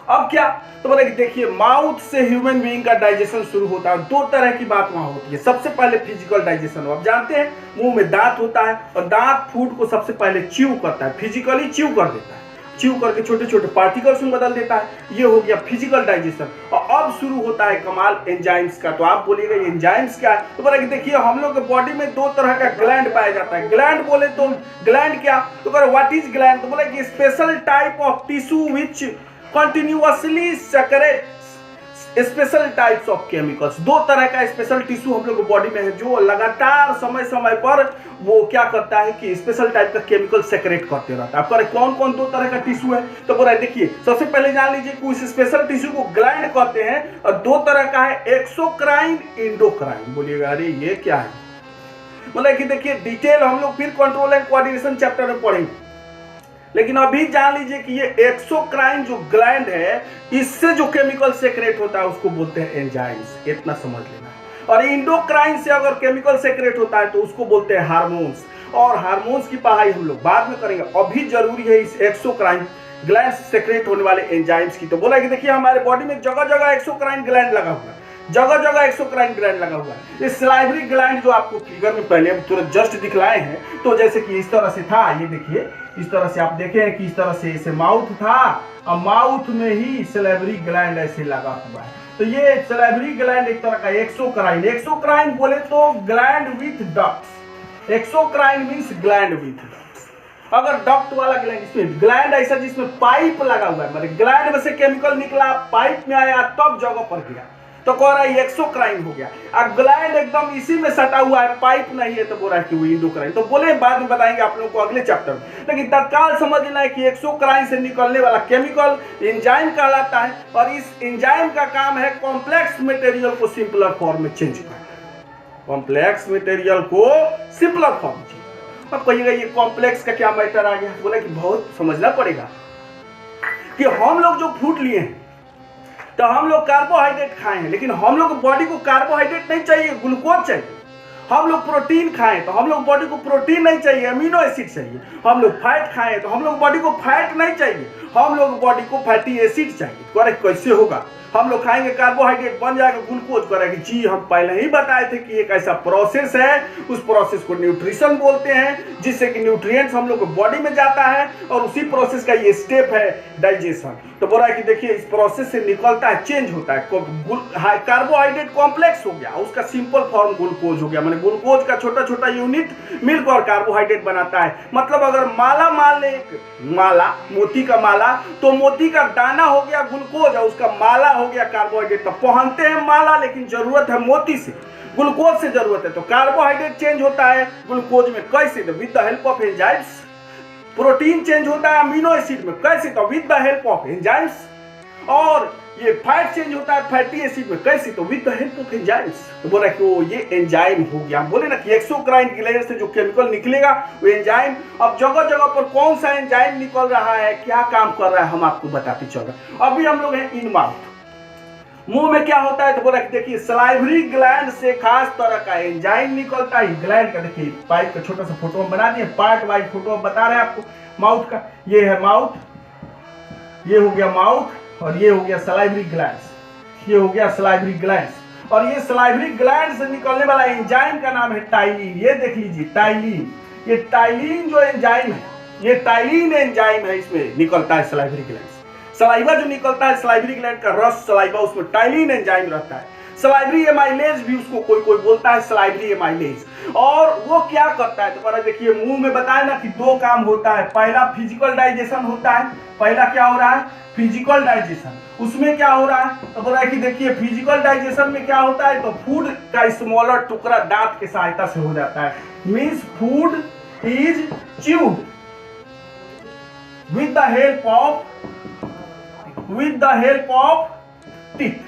अब क्या, तो बोले कि देखिए माउथ से ह्यूमन बीइंग का डाइजेशन शुरू होता है। दो तरह की बात वहां होती है। सबसे पहले फिजिकल डाइजेशन, आप जानते हैं मुंह में दांत होता है और दांत फूड को सबसे पहले च्यू करता है, फिजिकली च्यू कर देता है, च्यू करके छोटे छोटे पार्टिकल्स में बदल देता है, ये हो गया फिजिकल डाइजेशन। और अब शुरू होता है कमाल एंजाइम्स का। तो आप बोलिएगा एंजाइम्स क्या है, तो बोला कि देखिए हम लोग के बॉडी में दो तरह का ग्लैंड पाया जाता है। ग्लैंड बोले तो ग्लैंड क्या, तो बोला व्हाट इज ग्लैंड, तो बोला कि special type of tissue which continuously secrete special types of chemicals. दो तरह का स्पेशल टिश्यू हम लोग बॉडी में है जो लगातार समय समय पर वो क्या करता है कि स्पेशल टाइप का केमिकल सेक्रेट करते रहता है। आपका कौन कौन दो तरह का टिश्यू है, तो बोला देखिए सबसे पहले जान लीजिए कि उस स्पेशल टिश्यू को ग्लैंड कहते हैं और दो तरह का है, एक्सोक्राइन, इंडोक्राइन। बोलिएगा अरे ये क्या है, बोला कि देखिए डिटेल हम लोग फिर कंट्रोल एंड कोऑर्डिनेशन चैप्टर में पढ़ेंगे, लेकिन अभी जान लीजिए कि ये एक्सोक्राइन जो ग्लैंड है इससे जो केमिकल सेक्रेट होता है उसको बोलते हैं एंजाइम्स, इतना समझ लेना। और इंडोक्राइन से अगर केमिकल सेक्रेट होता है तो उसको बोलते हैं हार्मोन्स। और हार्मोन्स की पढ़ाई हम लोग बाद में करेंगे, अभी जरूरी है इस एक्सोक्राइन ग्लैंड सेक्रेट होने वाले एंजाइम्स की। तो बोला कि देखिए हमारे बॉडी में जगह जगह एक्सोक्राइन ग्लैंड लगा हुआ है, जगह जगह एक्सोक्राइन ग्लैंड लगा हुआ है। ये सलाइवरी ग्लैंड जो आपको फिगर में पहले तुरंत जस्ट दिखलाए हैं, तो जैसे कि इस तरह से था, ये देखिए इस तरह से आप देखें कि इस तरह से इसे माउथ था और माउथ में ही सलाइवरी ग्लैंड ऐसे लगा हुआ है। तो ये सलाइवरी ग्लैंड एक तरह का एक्सोक्राइन, एक्सोक्राइन बोले तो gland with ducts, exocrine means gland with ducts. अगर डक्ट वाला ग्लैंड, इसमें ग्लैंड ऐसा जिसमें पाइप लगा हुआ है, मतलब ग्लैंड में से केमिकल निकला पाइप में आया तब जगह पर गया, तो कह रहा है एक्सोक्राइन हो गया। और ग्लैंड एकदम इसी में सटा हुआ है, पाइप नहीं है, तो बोल रहा है कि वो इंडोक्राइन। तो बोले बाद में बताएंगे आप लोगों को अगले चैप्टर में, लेकिन तत्काल समझ लेना है कि एक्सोक्राइन से निकलने वाला केमिकल एंजाइम कहलाता है और इस एंजाइम का काम है कॉम्प्लेक्स मटेरियल को सिंपलर फॉर्म में चेंज करना, कॉम्प्लेक्स मटेरियल को सिंपलर फॉर्म में चेंज। अब कहिएगा ये कॉम्प्लेक्स का क्या मैटर आ गया, बोला कि बहुत समझना पड़ेगा कि हम लोग जो फ्रूट लिए हैं तो हम लोग कार्बोहाइड्रेट खाए हैं, लेकिन हम लोग बॉडी को कार्बोहाइड्रेट नहीं चाहिए, ग्लूकोज चाहिए। हम लोग प्रोटीन खाएं तो हम लोग बॉडी को प्रोटीन नहीं चाहिए, अमीनो एसिड चाहिए। हम लोग फैट खाएं तो हम लोग बॉडी को फैट नहीं चाहिए, हम लोग बॉडी को फैटी एसिड चाहिए। करेक्ट, कैसे होगा, हम लोग खाएंगे कार्बोहाइड्रेट बन जाएगा ग्लूकोज, करेंगे जी हम पहले ही बताए थे कि एक ऐसा प्रोसेस है, उस प्रोसेस को न्यूट्रिशन बोलते हैं, जिससे कि न्यूट्रिएंट्स हम लोग को बॉडी में जाता है और उसी प्रोसेस का ये स्टेप है डाइजेशन। तो बोला है कि देखिए इस प्रोसेस से निकलता है, चेंज होता है, कार्बोहाइड्रेट कॉम्प्लेक्स हो गया, उसका सिंपल फॉर्म ग्लूकोज हो गया, माने ग्लूकोज का छोटा छोटा यूनिट मिलकर कार्बोहाइड्रेट बनाता है। मतलब अगर माला मान ले, माला मोती का माला, तो मोती का दाना हो गया ग्लूकोज और उसका माला हो गया कार्बोहाइड्रेट। तो पहनते हैं माला लेकिन जरूरत है मोती से, ग्लूकोज से जरूरत है। तो कार्बोहाइड्रेट चेंज होता है ग्लूकोज में, कैसे, तो with the help of enzymes. Protein change होता है अमीनो एसिड में, कैसे, तो with the help of enzymes. और ये फैट चेंज होता है फैटी एसिड में, कैसे, तो with the help of enzymes. तो बोला कि वो ये एंजाइम हो गया। बोले ना कि एक्सोक्राइन ग्लैंड से जो केमिकल निकलेगा वो एंजाइम। अब जगह जगह पर कौन सा एंजाइम निकल रहा है, क्या काम कर रहा है, हम आपको बताते चल रहे। अभी हम लोग हैं इन माउथ, मुंह में क्या होता है, तो बोला कि देखिए सलाइवरी ग्लैंड से खास तरह का एंजाइम निकलता है। ग्लैंड का देखिए पाइप का छोटा सा फोटो हम बना दिए, पार्ट वाइज फोटो बता रहे हैं आपको माउथ का। ये है माउथ, ये हो गया माउथ और ये हो गया सलाइवरी ग्लैंड्स, ये हो गया सलाइवरी ग्लैंड्स। और ये सलाइवरी ग्लैंड से निकलने वाला एंजाइम का नाम है टाइलिन। ये देख लीजिए टाइलिन, ये टाइलिन जो एंजाइम है, ये टाइलिन एंजाइम है, इसमें निकलता है सलाइवरी ग्लैंड। सलाइवा जो निकलता है सलाइवरी ग्लैंड का रस सलाइवा, उसमें टाइलिन एंजाइम रहता है। सलाइवरी एमाइलेज भी उसको कोई कोई बोलता है, सलाइवरी एमाइलेज। और वो क्या करता है, तो देखिए मुंह में बताया ना कि दो काम होता है। पहला फिजिकल डाइजेशन होता है, पहला क्या हो रहा है, फिजिकल डाइजेशन। उसमें क्या हो रहा है, तो बोला है कि देखिए फिजिकल डाइजेशन में क्या होता है, तो फूड का स्मॉलर टुकड़ा दांत की सहायता से हो जाता है। Means food is chewed with the help of teeth,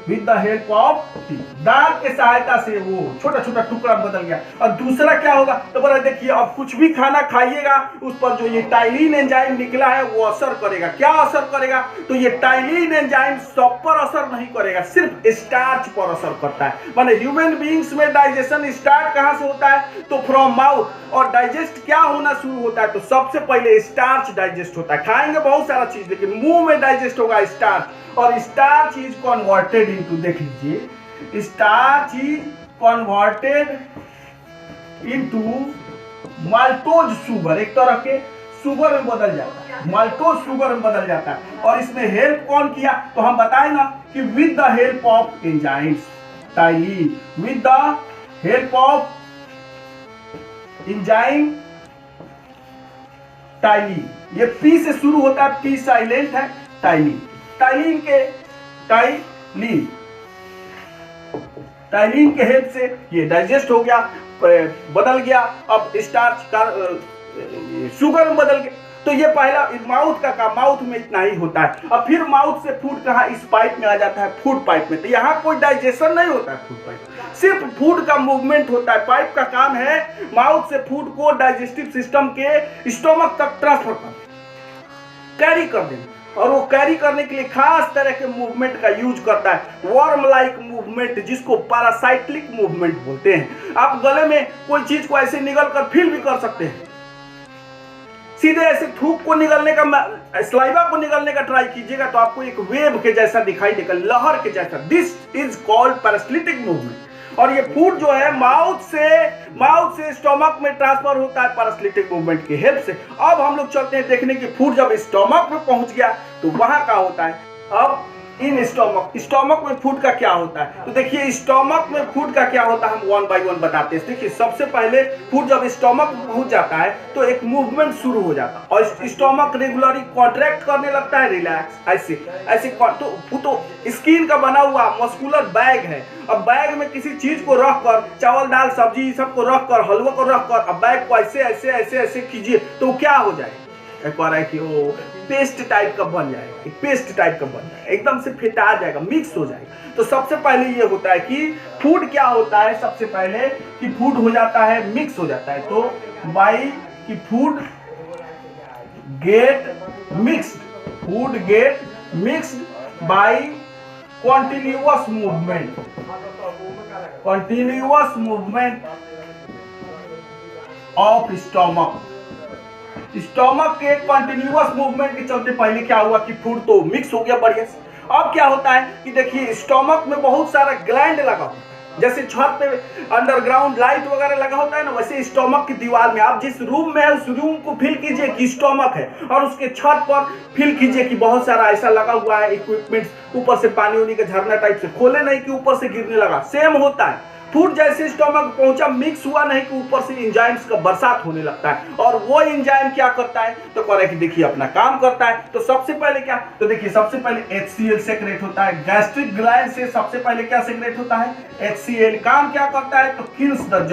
with the help of teeth, दांत के सहायता से वो छोटा छोटा टुकड़ा बदल गया। और दूसरा क्या होगा, तो बोला देखिए अब कुछ भी खाना खाइएगा उस पर जो ये टाइलिन एंजाइम निकला है वो असर करेगा। क्या असर करेगा, तो ये टाइलिन एंजाइम सब पर असर नहीं करेगा, सिर्फ स्टार्च पर असर करता है। माने ह्यूमन बीइंग्स में डाइजेशन स्टार्ट कहां से होता है, तो फ्रॉम माउथ। और डाइजेस्ट क्या होना शुरू होता है, तो सबसे पहले स्टार्च डाइजेस्ट होता है। खाएंगे बहुत सारा चीज लेकिन मुंह में डाइजेस्ट होगा स्टार्च, और स्टार्च इज कन्वर्टेड इनटू, देख लीजिए starch is converted into maltose sugar, एक तरह के शुगर में बदल जाता है, माल्टोज शुगर में बदल जाता है। और इसमें हेल्प कौन किया, तो हम बताए ना कि with the help of enzymes ptyalin, with the help of enzyme ptyalin. ये पी से शुरू होता है, पी साइलेंट है, टाइलिन। टाइलिन के हेल्प से ये डाइजेस्ट हो गया, बदल गया, अब स्टार्च का शुगर में बदल गया। तो ये पहला माउथ का काम, माउथ में इतना ही होता है। अब फिर माउथ से फूड कहाँ, इस पाइप में आ जाता है, फूड पाइप में। तो यहाँ कोई डाइजेशन नहीं होता है, फूड पाइप सिर्फ फूड का मूवमेंट होता है। पाइप का काम है माउथ से फूड को डाइजेस्टिव सिस्टम के स्टोमक तक ट्रांसफर करना, कैरी कर देना। और वो कैरी करने के लिए खास तरह के मूवमेंट का यूज करता है, वर्म लाइक मूवमेंट, जिसको पैरासाइक्लिक मूवमेंट बोलते हैं। आप गले में कोई चीज को ऐसे निगल कर फील भी कर सकते हैं, सीधे ऐसे थूक को निगलने का, स्लाइवा को निगलने का ट्राई कीजिएगा तो आपको एक वेव के जैसा दिखाई देगा, लहर के जैसा। This is called parasitic movement. और ये फूड जो है माउथ से स्टोमक में ट्रांसफर होता है पैरासिटिक मूवमेंट की हेल्प से। अब हम लोग चलते हैं देखने की फूड जब स्टोमक में पहुंच गया तो वहां क्या होता है। अब इन स्टोमक में फूड का क्या होता है, तो देखिए स्टोमक में फूड का क्या होता है, हम वन बाय वन बताते हैं। देखिए सबसे पहले फूड जब स्टोमक में पहुंच जाता है तो एक मूवमेंट शुरू हो जाता है, और स्टोमक रेगुलरली कॉन्ट्रैक्ट करने लगता है, रिलैक्स ऐसे ऐसे। तो स्किन का बना हुआ मस्कुलर बैग है। अब बैग में किसी चीज को रख कर, चावल दाल सब्जी सबको रख कर, हलवा को रख कर, अब बैग को ऐसे ऐसे ऐसे ऐसे कीजिए तो क्या हो जाएगा, एक बार है कि वो पेस्ट टाइप का बन जाएगा, पेस्ट टाइप का बन जाएगा, एकदम से फेटा जाएगा, मिक्स हो जाएगा। तो सबसे पहले ये होता है कि फूड क्या होता है, सबसे पहले कि फूड हो जाता है, मिक्स हो जाता है। तो बाई कि food gate mixed, food gate mixed by continuous movement of stomach. Stomach के कंटिन्यूअस मूवमेंट के चलते पहले क्या हुआ कि फूड तो मिक्स हो गया बढ़िया से। अब क्या होता है कि देखिए स्टोमक में बहुत सारा ग्लैंड लगा होता है, जैसे छत पे अंडरग्राउंड लाइट वगैरह लगा होता है ना, वैसे स्टोमक की दीवार में आप जिस रूम में है उस रूम को फील कीजिए कि स्टोमक है, और उसके छत पर फील कीजिए कि बहुत सारा ऐसा लगा हुआ है इक्विपमेंट्स, ऊपर से पानी उनी का झरना टाइप से, खोले नहीं कि ऊपर से गिरने लगा। सेम होता है, फूड जैसे स्टोमक पहुंचा मिक्स हुआ नहीं कि ऊपर से एंजाइम्स का बरसात होने लगता है। और वो एंजाइम क्या करता है, तो कह रहे कि देखिए अपना काम करता है। तो सबसे पहले क्या, तो देखिए सबसे पहले HCl सेक्रेट होता है, गैस्ट्रिक ग्लैंड से सबसे पहले क्या सेक्रेट होता है, HCl। काम क्या करता है, तो किल्स द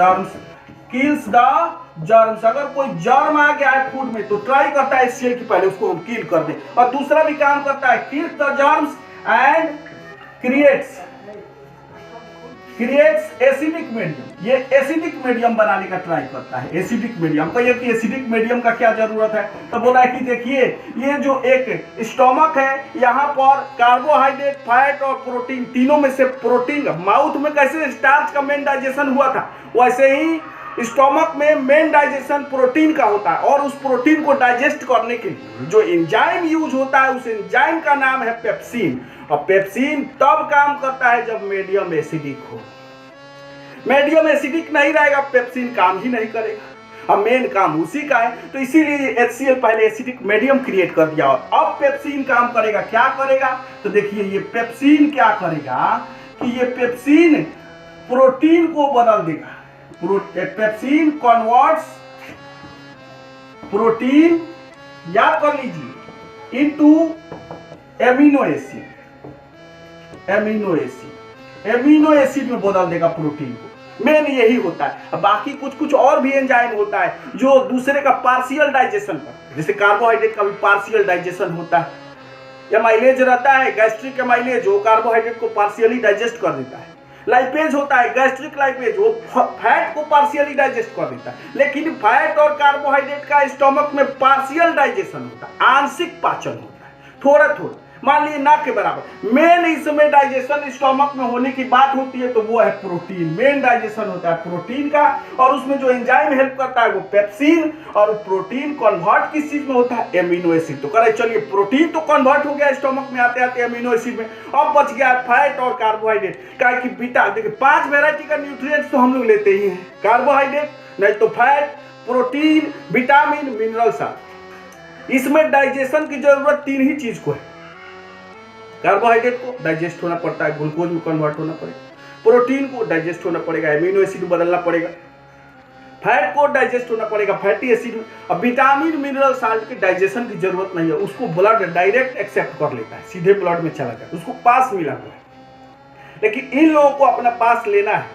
जर्म्स। अगर कोई जर्म आ गया है फूड में तो ट्राई करता है HCl की पहले उसको हम किल कर दें। और दूसरा भी काम करता है, kills the germs and creates acidic medium. ये एसिडिक मीडियम बनाने का ट्राई करता है, एसिडिक मीडियम। कहिए कि एसिडिक मीडियम का क्या जरूरत है, तो बोला है कि देखिए ये जो एक स्टोमक है, यहाँ पर कार्बोहाइड्रेट, फैट और प्रोटीन, तीनों में से प्रोटीन, माउथ में कैसे स्टार्च का मेन डाइजेशन हुआ था वैसे ही स्टोमक में मेन डाइजेशन प्रोटीन का होता है और उस प्रोटीन को डाइजेस्ट करने के लिए जो एंजाइम यूज होता है उस एंजाइम का नाम है पेप्सिन। और पेप्सिन तब काम करता है जब मीडियम एसिडिक हो। मीडियम एसिडिक नहीं रहेगा पेप्सिन काम ही नहीं करेगा। अब मेन काम उसी का है, तो इसीलिए HCl पहले एसिडिक मीडियम क्रिएट कर दिया और अब पेप्सिन काम करेगा। क्या करेगा? तो देखिए ये पेप्सिन क्या करेगा कि ये पेप्सिन प्रोटीन को बदल देगा। पेप्सिन कन्वर्ट्स प्रोटीन, याद कर लीजिए, into amino acid. Amino acid में बदल देगा प्रोटीन को। मेन यही होता है। अब बाकी कुछ और भी एंजाइम होता है जो दूसरे का पार्शियल डाइजेशन करता है। जैसे कार्बोहाइड्रेट का भी पार्शियल डाइजेशन होता है। एमाइलेज रहता है, गैस्ट्रिक एमाइलेज, वो कार्बोहाइड्रेट को पार्शियली डाइजेस्ट कर देता है। लाइपेज होता है, गैस्ट्रिक लाइपेज, वो फैट को पार्शियली डाइजेस्ट कर देता है। लेकिन फैट और कार्बोहाइड्रेट का स्टोमक में पार्शियल डाइजेशन होता है, आंशिक पाचन होता है, थोड़ा थोड़ा, मान लीजिए ना के बराबर। मेन इसमें डाइजेशन स्टोमक में होने की बात होती है तो वो है प्रोटीन। मेन डाइजेशन होता है प्रोटीन का और उसमें जो एंजाइम हेल्प करता है वो पेप्सिन, और प्रोटीन कन्वर्ट किस चीज में होता है? Amino acid. तो करे चलिए प्रोटीन तो कन्वर्ट हो गया स्टोमक में आते आते एमिनो एसिड में, अब बच गया फैट और कार्बोहाइड्रेट। क्या कि बीटा, देखिए 5 वैरायटी का न्यूट्रिएंट्स तो हम लोग लेते ही हैं, कार्बोहाइड्रेट नहीं तो फैट, प्रोटीन, विटामिन, मिनरल साथ। इसमें डाइजेशन की जरूरत 3 ही चीज को है। कार्बोहाइड्रेट को डाइजेस्ट होना पड़ता है, ग्लूकोज में कन्वर्ट होना पड़ेगा, प्रोटीन को डाइजेस्ट होना पड़ेगा, एमिनो एसिड बदलना पड़ेगा, फैट को डाइजेस्ट होना पड़ेगा फैटी एसिड में। अब विटामिन मिनरल साल्ट की डाइजेशन की जरूरत नहीं है, उसको ब्लड डायरेक्ट एक्सेप्ट कर लेता है, सीधे ब्लड में चला जाता है, उसको पास मिला हुआ है। लेकिन इन लोगों को अपना पास लेना है,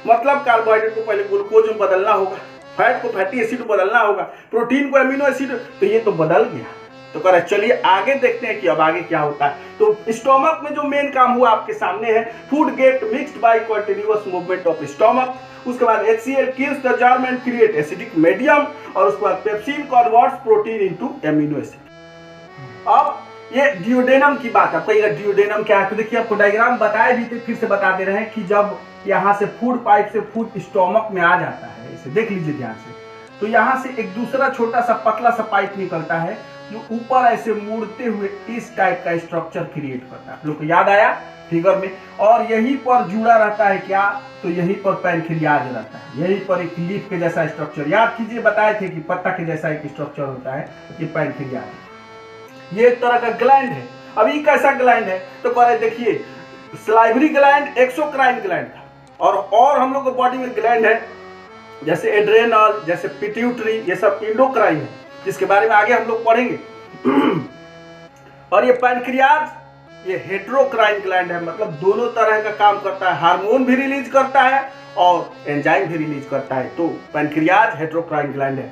मतलब कार्बोहाइड्रेट को पहले ग्लूकोज में बदलना होगा, फैट को फैटी एसिड में बदलना होगा, प्रोटीन को एमिनो एसिड, तो ये तो बदल गया। तो कह रहे चलिए आगे देखते हैं कि अब आगे क्या होता है। तो स्टोमक में जो मेन काम हुआ आपके सामने है, food gate mixed by continuous movement of stomach. उसके बाद HCl kills the germ and create acidic medium, और उसके बाद pepsin converts protein into amino acid. अब ये डियोडेनम की बात है। कहिएगा डियोडेनम क्या है? तो देखिए आपको डायग्राम बताए भी थे, फिर से बता दे रहे हैं कि जब यहाँ से फूड पाइप से फूड स्टोमक में आ जाता है, इसे देख लीजिए ध्यान से, तो यहाँ से एक दूसरा छोटा सा पतला सा पाइप निकलता है जो ऊपर ऐसे मुड़ते हुए इस टाइप का स्ट्रक्चर क्रिएट करता है। आप लोग को याद आया फिगर में? और यहीं पर जुड़ा रहता है क्या? तो यहीं पर पैनक्रियाज रहता है, यहीं पर एक लीफ के जैसा स्ट्रक्चर, याद कीजिए बताए थे कि पत्ता के जैसा एक स्ट्रक्चर होता है, ये पैनक्रियाज। ये एक तरह का ग्लैंड है। अब ये कैसा ग्लैंड है? तो कह रहे देखिए सलाइवरी ग्लैंड एक्सोक्राइन ग्लैंड था, और हम लोग के बॉडी में ग्लैंड है जैसे एड्रेनल, जैसे पिट्यूटरी, ये सब एंडोक्राइन है, जिसके बारे में आगे हम लोग पढ़ेंगे। और ये पैनक्रियाज ये हेटेरोक्राइन ग्लैंड है, मतलब दोनों तरह का काम करता है, हार्मोन भी रिलीज करता है और एंजाइम भी रिलीज करता है। तो पैनक्रियाज हेटेरोक्राइन ग्लैंड है।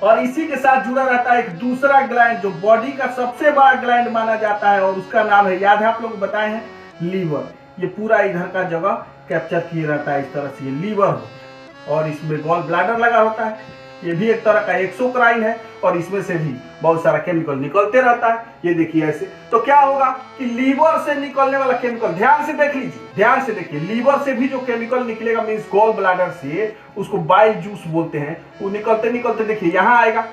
और इसी के साथ जुड़ा रहता है एक दूसरा ग्लैंड जो बॉडी का सबसे बड़ा ग्लैंड माना जाता है, और उसका नाम है, याद है आप लोग बताए हैं, लीवर। ये पूरा इधर का जगह कैप्चर किए रहता है, इस तरह से ये लीवर होता है, और इसमें गॉल ब्लैडर लगा होता है। ये भी एक तरह का एक्सोक्राइन है, और इसमें से भी बहुत सारा केमिकल निकलते रहता है। ये देखिए ऐसे। तो क्या होगा कि लीवर से निकलने वाला केमिकल, ध्यान से देख लीजिए, ध्यान से देखिए, लीवर से भी जो केमिकल निकलेगा मीन्स गॉल ब्लैडर से, उसको बाइल जूस बोलते हैं, वो निकलते निकलते देखिए यहाँ आएगा।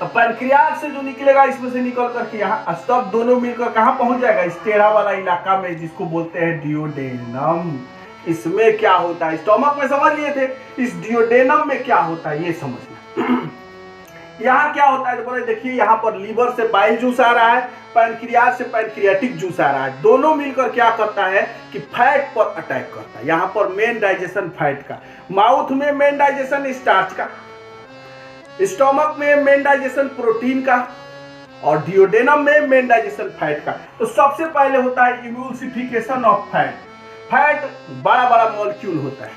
अब पैनक्रियाज से जो निकलेगा इसमें से निकल करके यहाँ, तब दोनों मिलकर कहाँ पहुंच जाएगा? इस टेढ़ा वाला इलाका में, जिसको बोलते हैं डियोडेनम। इसमें क्या होता है? स्टोमक में समझ लिए थे, इस डियोडेनम में क्या होता है ये समझना। यहाँ क्या होता है तो बोले देखिए, यहाँ पर लीवर से बाइल जूस आ रहा है, पैनक्रियाज से पैनक्रियाटिक जूस आ रहा है, दोनों मिलकर क्या करता है कि फैट पर अटैक करता है। यहाँ पर मेन डाइजेशन फैट का, माउथ में मेन डाइजेशन स्टार्च का, स्टोमक में मेन डाइजेशन प्रोटीन का, और डियोडेनम में मेन डाइजेशन फैट का। तो सबसे पहले होता है इम्यूल्सिफिकेशन ऑफ फैट। फैट बड़ा बड़ा मॉलिक्यूल होता है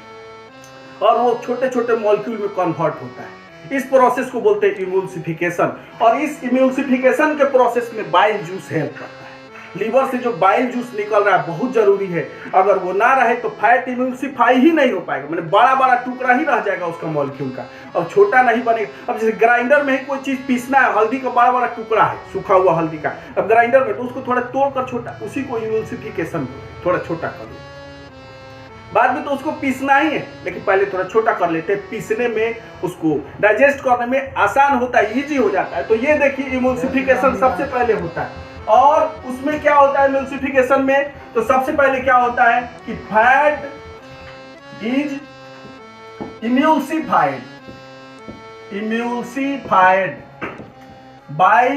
और वो छोटे छोटे मॉलिक्यूल में कन्वर्ट होता है, इस प्रोसेस को बोलते हैं इम्यूल्सिफिकेशन। और इस इम्यूल्सिफिकेशन के प्रोसेस में बाइल जूस हेल्प करता है। लीवर से जो बाइल जूस निकल रहा है बहुत जरूरी है, अगर वो ना रहे तो फैट इम्यूल्सिफाई ही नहीं हो पाएगा, मतलब बड़ा बड़ा टुकड़ा ही रह जाएगा उसका मॉलिक्यूल का, और छोटा नहीं बनेगा। अब जैसे ग्राइंडर में ही कोई चीज पीसना है, हल्दी का बड़ा बड़ा टुकड़ा है, सूखा हुआ हल्दी का, अब ग्राइंडर में तो उसको थोड़ा तोड़कर छोटा, उसी को इम्यूल्सिफिकेशन थोड़ा छोटा कर लो। बाद में तो उसको पीसना ही है, लेकिन पहले थोड़ा छोटा कर लेते हैं, पीसने में उसको डाइजेस्ट करने में आसान होता है, इजी हो जाता है। तो ये देखिए इमल्सिफिकेशन सबसे पहले होता है। और उसमें क्या होता है इमल्सिफिकेशन में, तो सबसे पहले क्या होता है कि fat is emulsified by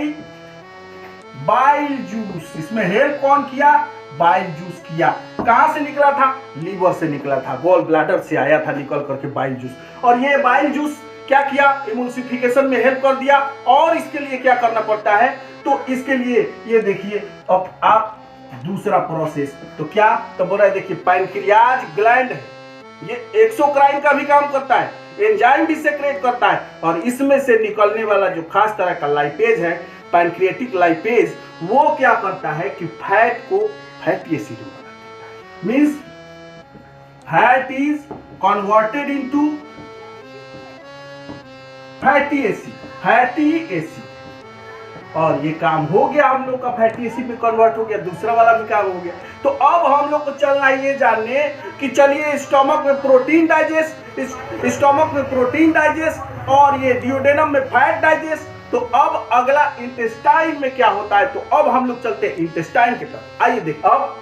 bile juice. इसमें हेल्प कौन किया? बाइल जूस किया। कहां से निकला था? लीवर से निकला था, गॉल ब्लैडर से आया था निकल करके बाइल जूस। और ये बाइल जूस क्या किया? इम्यूनिफिकेशन में हेल्प कर दिया। और इसके लिए क्या करना पड़ता है? तो इसके लिए ये देखिए, अब आप दूसरा प्रोसेस तो क्या, तो बोला देखिए पैनक्रियाज ग्लैंड है, ये एक्सोक्राइन का भी काम करता है, एंजाइम भी सेक्रेट करता है। और इसमें से निकलने वाला जो खास तरह का लाइपेज है, पैनक्रियाटिक लाइपेज, वो क्या करता है कि फैट को फैटी एसिड में बना देता है। Means fat is converted into fatty acid. और ये काम हो गया हम लोग का, फैटी एसिड में कन्वर्ट हो गया, दूसरा वाला भी काम हो गया। तो अब हम लोग को चलना ये जानने कि चलिए स्टमक में प्रोटीन डाइजेस्ट और ये डिओडेनम में फैट डाइजेस्ट। तो अब अगला इंटेस्टाइन में क्या होता है, तो अब हम लोग चलते हैं इंटेस्टाइन की तरफ। आइए देखिए, अब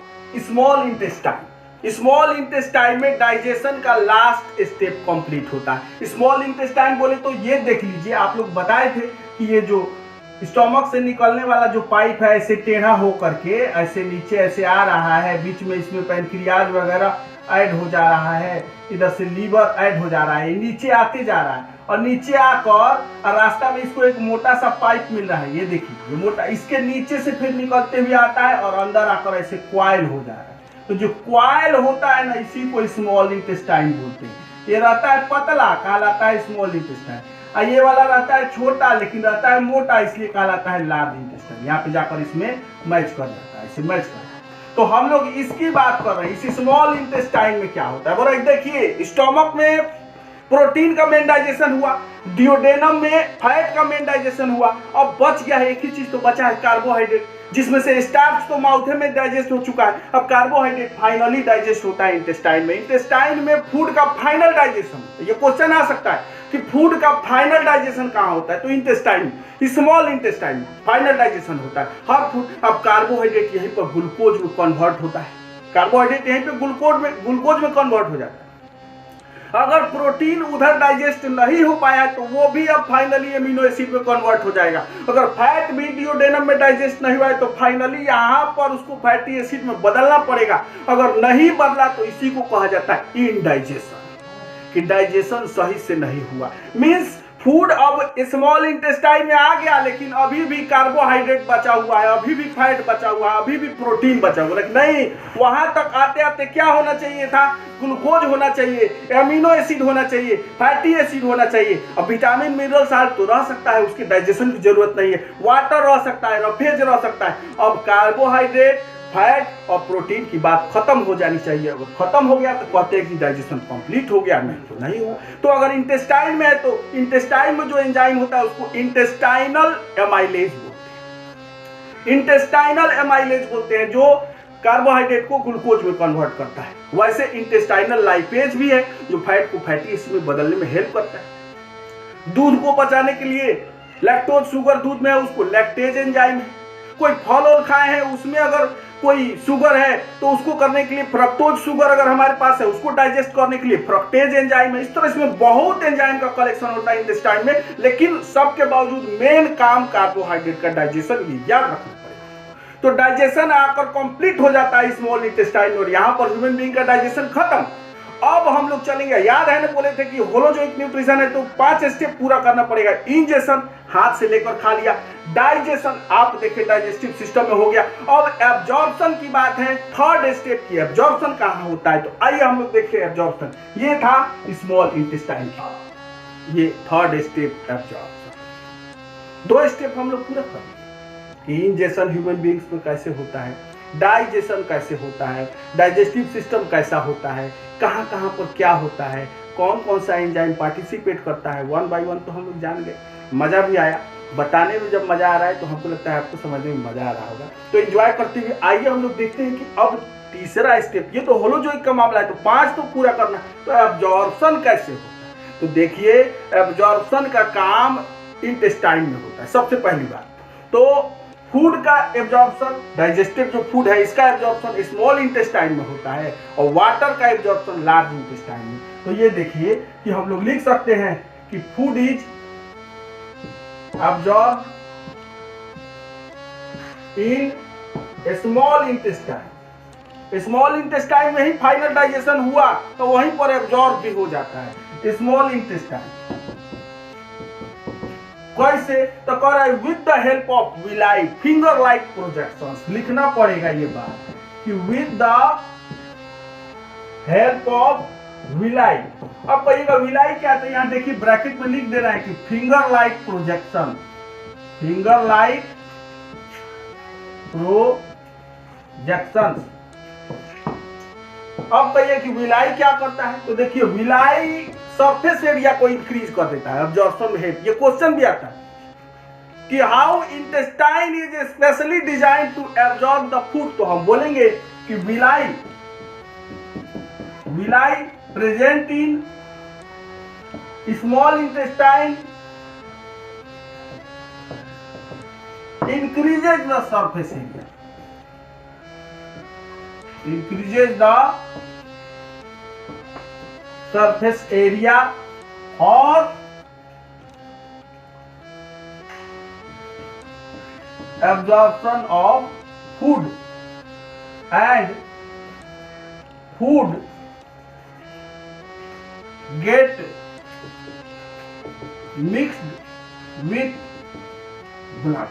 स्मॉल इंटेस्टाइन में डाइजेशन का लास्ट स्टेप कंप्लीट होता है। स्मॉल इंटेस्टाइन बोले तो ये देख लीजिए, आप लोग बताए थे कि ये जो स्टमक से निकलने वाला जो पाइप है ऐसे टेढ़ा हो करके ऐसे नीचे ऐसे आ रहा है, बीच में इसमें पैनक्रियाज वगैरह ऐड हो जा रहा है, इधर से लीवर ऐड हो जा रहा है, नीचे आते जा रहा है। और नीचे आकर और रास्ता में इसको एक मोटा सा पाइप मिल रहा है, ये देखिए ये मोटा, इसके नीचे से फिर निकलते हुए आता है और अंदर आकर ऐसे क्वाइल हो जा रहा है। तो जो क्वाइल होता है ना, इसी को स्मॉल इंटेस्टाइन बोलते हैं। ये रहता है पतला, कहलाता है स्मॉल इंटेस्टाइन। और ये वाला रहता है छोटा लेकिन रहता है मोटा, इसलिए कहलाता है लार्ज इंटेस्टाइन। यहाँ पे जाकर इसमें मैच कर जाता है, इसे मैच कर। तो हम लोग इसकी बात कर रहे हैं, इसी स्मॉल इंटेस्टाइन में क्या होता है। बोला देखिए, स्टमक में प्रोटीन का मेन डाइजेशन हुआ, डिओडेनम में फैट का मेन डाइजेशन हुआ। अब बच गया है एक ही चीज, तो बचा है कार्बोहाइड्रेट, जिसमें से स्टार्च तो माउथ में डाइजेस्ट हो चुका है। अब कार्बोहाइड्रेट फाइनली डाइजेस्ट होता है इंटेस्टाइन में। इंटेस्टाइन में फूड का फाइनल डाइजेशन, ये क्वेश्चन आ सकता है कि फूड का फाइनल डाइजेशन कहाँ होता है, तो इंटेस्टाइन, स्मॉल इंटेस्टाइन में फाइनल डाइजेशन होता है हर फूड। अब कार्बोहाइड्रेट यहीं पर ग्लूकोज में कन्वर्ट होता है, कार्बोहाइड्रेट यहीं पे ग्लूकोज में कन्वर्ट हो जाता है। अगर प्रोटीन उधर डाइजेस्ट नहीं हो पाया तो वो भी अब फाइनली एमिनो एसिड में कन्वर्ट हो जाएगा। अगर फैट भी डिओडेनम में डाइजेस्ट नहीं हुआ है तो फाइनली यहाँ पर उसको फैटी एसिड में बदलना पड़ेगा। अगर नहीं बदला तो इसी को कहा जाता है इनडाइजेशन, कि डाइजेशन सही से नहीं हुआ। मींस फूड अब स्मॉल इंटेस्टाइन में आ गया, लेकिन अभी भी कार्बोहाइड्रेट बचा हुआ है, अभी भी फैट बचा हुआ है, अभी भी प्रोटीन बचा हुआ है। लेकिन नहीं, वहां तक आते आते क्या होना चाहिए था? ग्लूकोज होना चाहिए, एमिनो एसिड होना चाहिए, फैटी एसिड होना चाहिए। अब विटामिन मिनरल साल्ट तो रह सकता है, उसकी डाइजेशन की जरूरत नहीं है। वाटर रह सकता है, रफेज रह सकता है। अब कार्बोहाइड्रेट, फैट और प्रोटीन की बात खत्म हो जानी चाहिए। अगर खत्म हो गया तो कहते हैं कि डाइजेशन कंप्लीट हो गया, नहीं तो नहीं हुआ। तो अगर इंटेस्टाइन में है तो इंटेस्टाइन में जो एंजाइम होता है उसको इंटेस्टाइनल एमाइलेज बोलते हैं। इंटेस्टाइनल एमाइलेज बोलते हैं जो कार्बोहाइड्रेट को ग्लूकोज में कन्वर्ट करता है। वैसे इंटेस्टाइनल लाइपेज भी है जो फैट को फैटी एसिड में बदलने में हेल्प करता है। दूध को पचाने के लिए लैक्टोज शुगर दूध में है, उसको लैक्टेज एंजाइम है। कोई फल और खाए हैं उसमें अगर कोई शुगर है तो उसको करने के लिए फ्रक्टोज शुगर अगर हमारे पास है उसको डाइजेस्ट करने के लिए फ्रक्टेज एंजाइम है। इस तरह इसमें बहुत एंजाइम का कलेक्शन होता है इंटेस्टाइन में, लेकिन सबके बावजूद मेन काम कार्बोहाइड्रेट का डाइजेशन, ये याद रखना पड़ेगा। तो डाइजेशन आकर कंप्लीट हो जाता है स्मॉल इंटेस्टाइन और यहाँ पर ह्यूमन बीइंग का डाइजेशन खत्म। अब हम लोग चलेंगे, याद है ना बोले थे कि होलोजोइक न्यूट्रिशन है तो 5 स्टेप पूरा करना पड़ेगा। इंजेशन हाथ से लेकर खा लिया, डाइजेशन आप देखिए डाइजेस्टिव सिस्टम में हो गया। अब एब्जॉर्प्शन की बात है, थर्ड स्टेप की एब्जॉर्प्शन कहाँ होता है, तो आइए हम लोग देखिए एब्जॉर्प्शन। ये था स्मॉल इंटेस्टाइन का, ये थर्ड स्टेप एब्जॉर्प्शन। 2 स्टेप हम लोग पूरा करेंगे। इंजेशन ह्यूमन बीइंग्स में कैसे होता है, डाइजेशन कैसे होता है, डाइजेस्टिव सिस्टम कैसा होता है, कहाँ कहाँ पर क्या होता है, कौन कौन सा एंजाइम पार्टिसिपेट करता है, 1 बाय 1 तो हम लोग जान गए। मज़ा भी आया बताने में, जब मज़ा आ रहा है तो हमको लगता है आपको समझने में मज़ा आ रहा होगा। तो एंजॉय करते हुए आइए हम लोग देखते हैं कि अब तीसरा स्टेप, ये तो होलोजोइक का मामला है, तो 5 तो पूरा करना है। तो एब्जॉर्प्शन कैसे होता है, तो देखिए एब्जॉर्प्शन का काम इंटेस्टाइन में होता है सबसे पहली बात। तो फूड का एब्जॉर्प्शन, डाइजेस्टेड जो फूड है इसका एब्जॉर्प्शन स्मॉल इंटेस्टाइन में होता है, और वाटर का एब्जॉर्प्शन लार्ज इंटेस्टाइन में। तो ये देखिए कि हम लोग लिख सकते हैं कि food is absorb in small intestine. Small intestine में ही फाइनल डाइजेशन हुआ तो वहीं पर एब्जॉर्ब भी हो जाता है स्मॉल इंटेस्टाइन। कैसे, तो कह रहा है with the help of villi finger like projections. लिखना पड़ेगा ये बात कि with the help of villi. अब कहिएगा विलाई क्या, तो यहां देखिए ब्रैकेट में लिख दे रहा है कि finger like projection, finger like projection. अब कहिए कि विलाई क्या करता है, तो देखिए विलाई सरफेस एरिया को इंक्रीज कर देता है एब्जॉर्प्शन हेड। ये क्वेश्चन भी आता है कि how intestine is specially design to absorb the food. तो हम बोलेंगे कि villi present in small intestine increases the surface area, increases the surface area or absorption of food, and food get mixed with blood।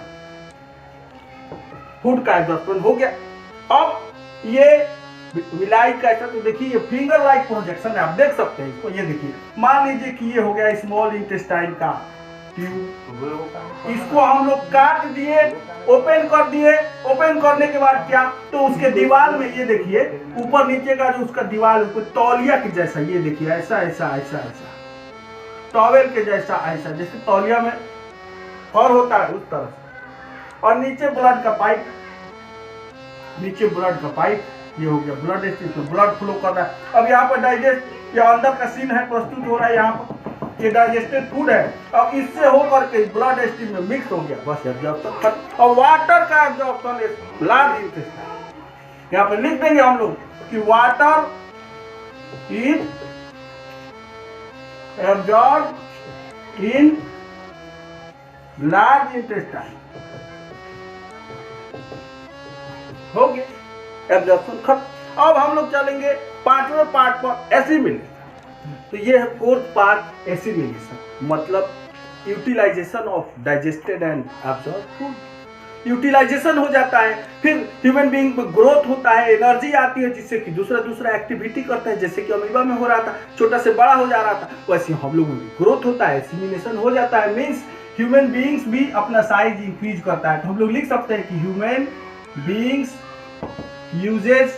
Food का absorption हो गया। अब ये villi का ऐसा, तो देखिए ये फिंगर लाइक प्रोजेक्शन है, आप देख सकते हैं इसको। ये देखिए मान लीजिए कि ये हो गया स्मॉल इंटेस्टाइन का ट्यूब, इसको हम लोग काट दिए, ओपन कर दिए। ओपन करने के बाद क्या, तो उसके दीवार में ये देखिए ऊपर नीचे का जो उसका दीवार उसको तौलिया के जैसा, ये देखिए ऐसा ऐसा ऐसा ऐसा टॉवेल के जैसा, ऐसा जैसे तौलिया में फर होता है उस तरह से। और नीचे ब्लड का पाइप, नीचे ब्लड का पाइप, ये हो गया ब्लड स्ट्रीम, ब्लड फ्लो कर रहा है। अब यहाँ पर डाइजेस्ट, ये अंदर का सीन है, प्रस्तुत हो रहा है यहाँ पर, ये डाइजेस्टेड फूड है। अब इससे होकर के ब्लड स्ट्रीम में मिक्स हो गया, बस एब्जॉर्प्शन खत्म। और वाटर का एब्जॉर्प्शन लार्ज इंटेस्टाइन, यहाँ पर लिख देंगे हम लोग कि water is absorb in large intestine. हो गया एब्जॉर्प्शन खत्म। अब हम लोग चलेंगे पांचवें पार्ट पर, एसिमिलेशन। तो ये है फोर्थ पार्ट, एसिमिलेशन, मतलब utilisation of digested and absorb food. Utilisation हो जाता है, फिर ह्यूमन बीइंग में ग्रोथ होता है, एनर्जी आती है जिससे कि दूसरा एक्टिविटी करता है, जैसे कि अमीबा में हो रहा था, छोटा से बड़ा हो जा रहा था, वैसे हम लोगों में ग्रोथ होता है, एसिमिलेशन हो जाता है। मीन्स ह्यूमन बीइंग्स भी अपना साइज इंक्रीज करता है। तो हम लोग लिख सकते हैं कि human beings uses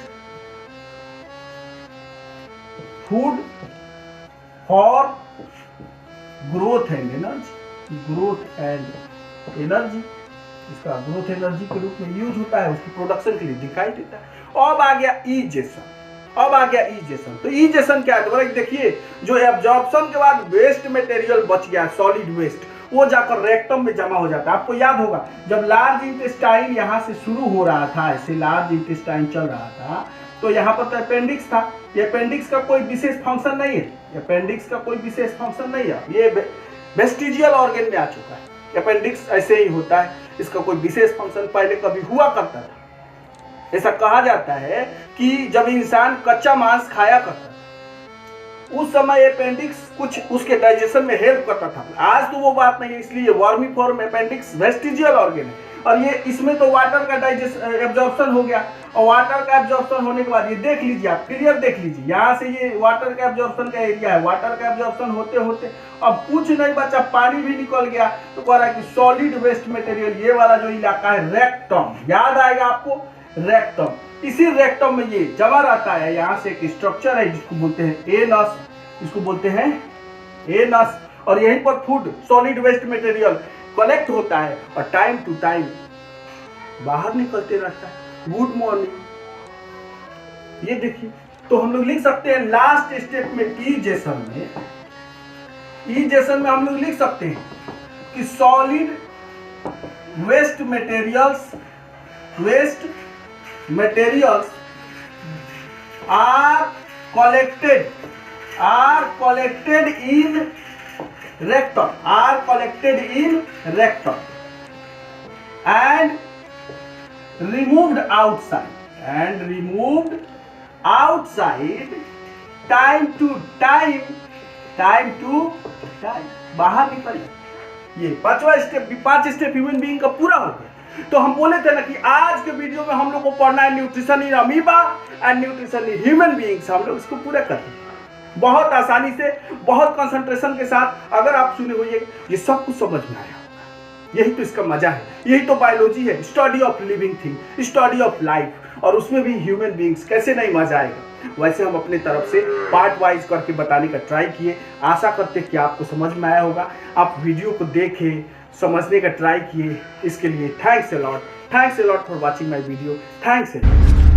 food for growth and energy, growth and energy, इसका ग्रोथ एनर्जी के रूप में यूज होता है, उसकी प्रोडक्शन के लिए दिखाई देता है। अब आ गया ईजेशन, अब आ गया ईजेशन। तो ईजेशन क्या है, दोबारा देखिए, जो एब्जॉर्प्शन के बाद वेस्ट मटेरियल बच गया, सॉलिड वेस्ट, वो जाकर रेक्टम में जमा हो जाता है। आपको याद होगा जब लार्ज इंटेस्टाइन यहाँ से शुरू हो रहा था, ऐसे लार्ज इंटेस्टाइन चल रहा था, तो यहाँ पर तो अपेंडिक्स था। ये अपेंडिक्स का कोई विशेष फंक्शन नहीं है, अपेंडिक्स का कोई विशेष फंक्शन नहीं है, ये वेस्टिजियल ऑर्गन में आ चुका है। अपेंडिक्स ऐसे ही होता है, इसका कोई विशेष फंक्शन पहले कभी हुआ करता था। ऐसा कहा जाता है कि जब इंसान कच्चा मांस खाया करता था, उस समय अपेंडिक्स कुछ उसके डाइजेशन में हेल्प करता था। आज तो वो बात नहीं है, इसलिए vermi form appendix vestigial organ है। और ये इसमें तो वाटर का एब्जॉर्प्शन हो गया, और वाटर का एब्जॉर्प्शन होने के बाद ये देख लीजिए, आप क्लियर देख लीजिए, यहाँ से ये वाटर का एब्जॉर्प्शन का एरिया है। वाटर का एब्जॉर्प्शन होते होते अब कुछ नहीं बचा, पानी भी निकल गया। तो कह रहा है कि सॉलिड वेस्ट मटेरियल, ये वाला जो इलाका है रेक्टम, याद आएगा आपको, रेक्टम, इसी रेक्टम में ये जमा रहता है। यहाँ से एक स्ट्रक्चर है जिसको बोलते हैं एनस, इसको बोलते हैं एनस, और यहीं पर food solid waste material collect होता है और टाइम टू टाइम बाहर निकलते रहता है। गुड मॉर्निंग, ये देखिए, तो हम लोग लिख सकते हैं लास्ट स्टेप में ई जेसन में हम लोग लिख सकते हैं कि solid waste materials are collected in rectum and removed outside time to time बाहर निकल। ये 5वां स्टेप, 5 स्टेप ह्यूमन बीइंग का पूरा हो गया। तो हम बोले थे ना कि आज के वीडियो में हम लोग को पढ़ना है nutrition in amoeba and nutrition in human beings. हम लोग इसको पूरा कर दिए बहुत आसानी से, बहुत कंसंट्रेशन के साथ। अगर आप सुने हुए ये सब कुछ समझ में आया होगा। यही तो इसका मजा है, यही तो बायोलॉजी है, study of living thing, study of life, और उसमें भी ह्यूमन बीइंग्स। कैसे नहीं मजा आएगा। वैसे हम अपने तरफ से पार्ट वाइज करके बताने का ट्राई किए। आशा करते कि आपको समझ में आया होगा। आप वीडियो को देखें, समझने का ट्राई किए, इसके लिए thanks a lot for watching my video. Thanks a lot.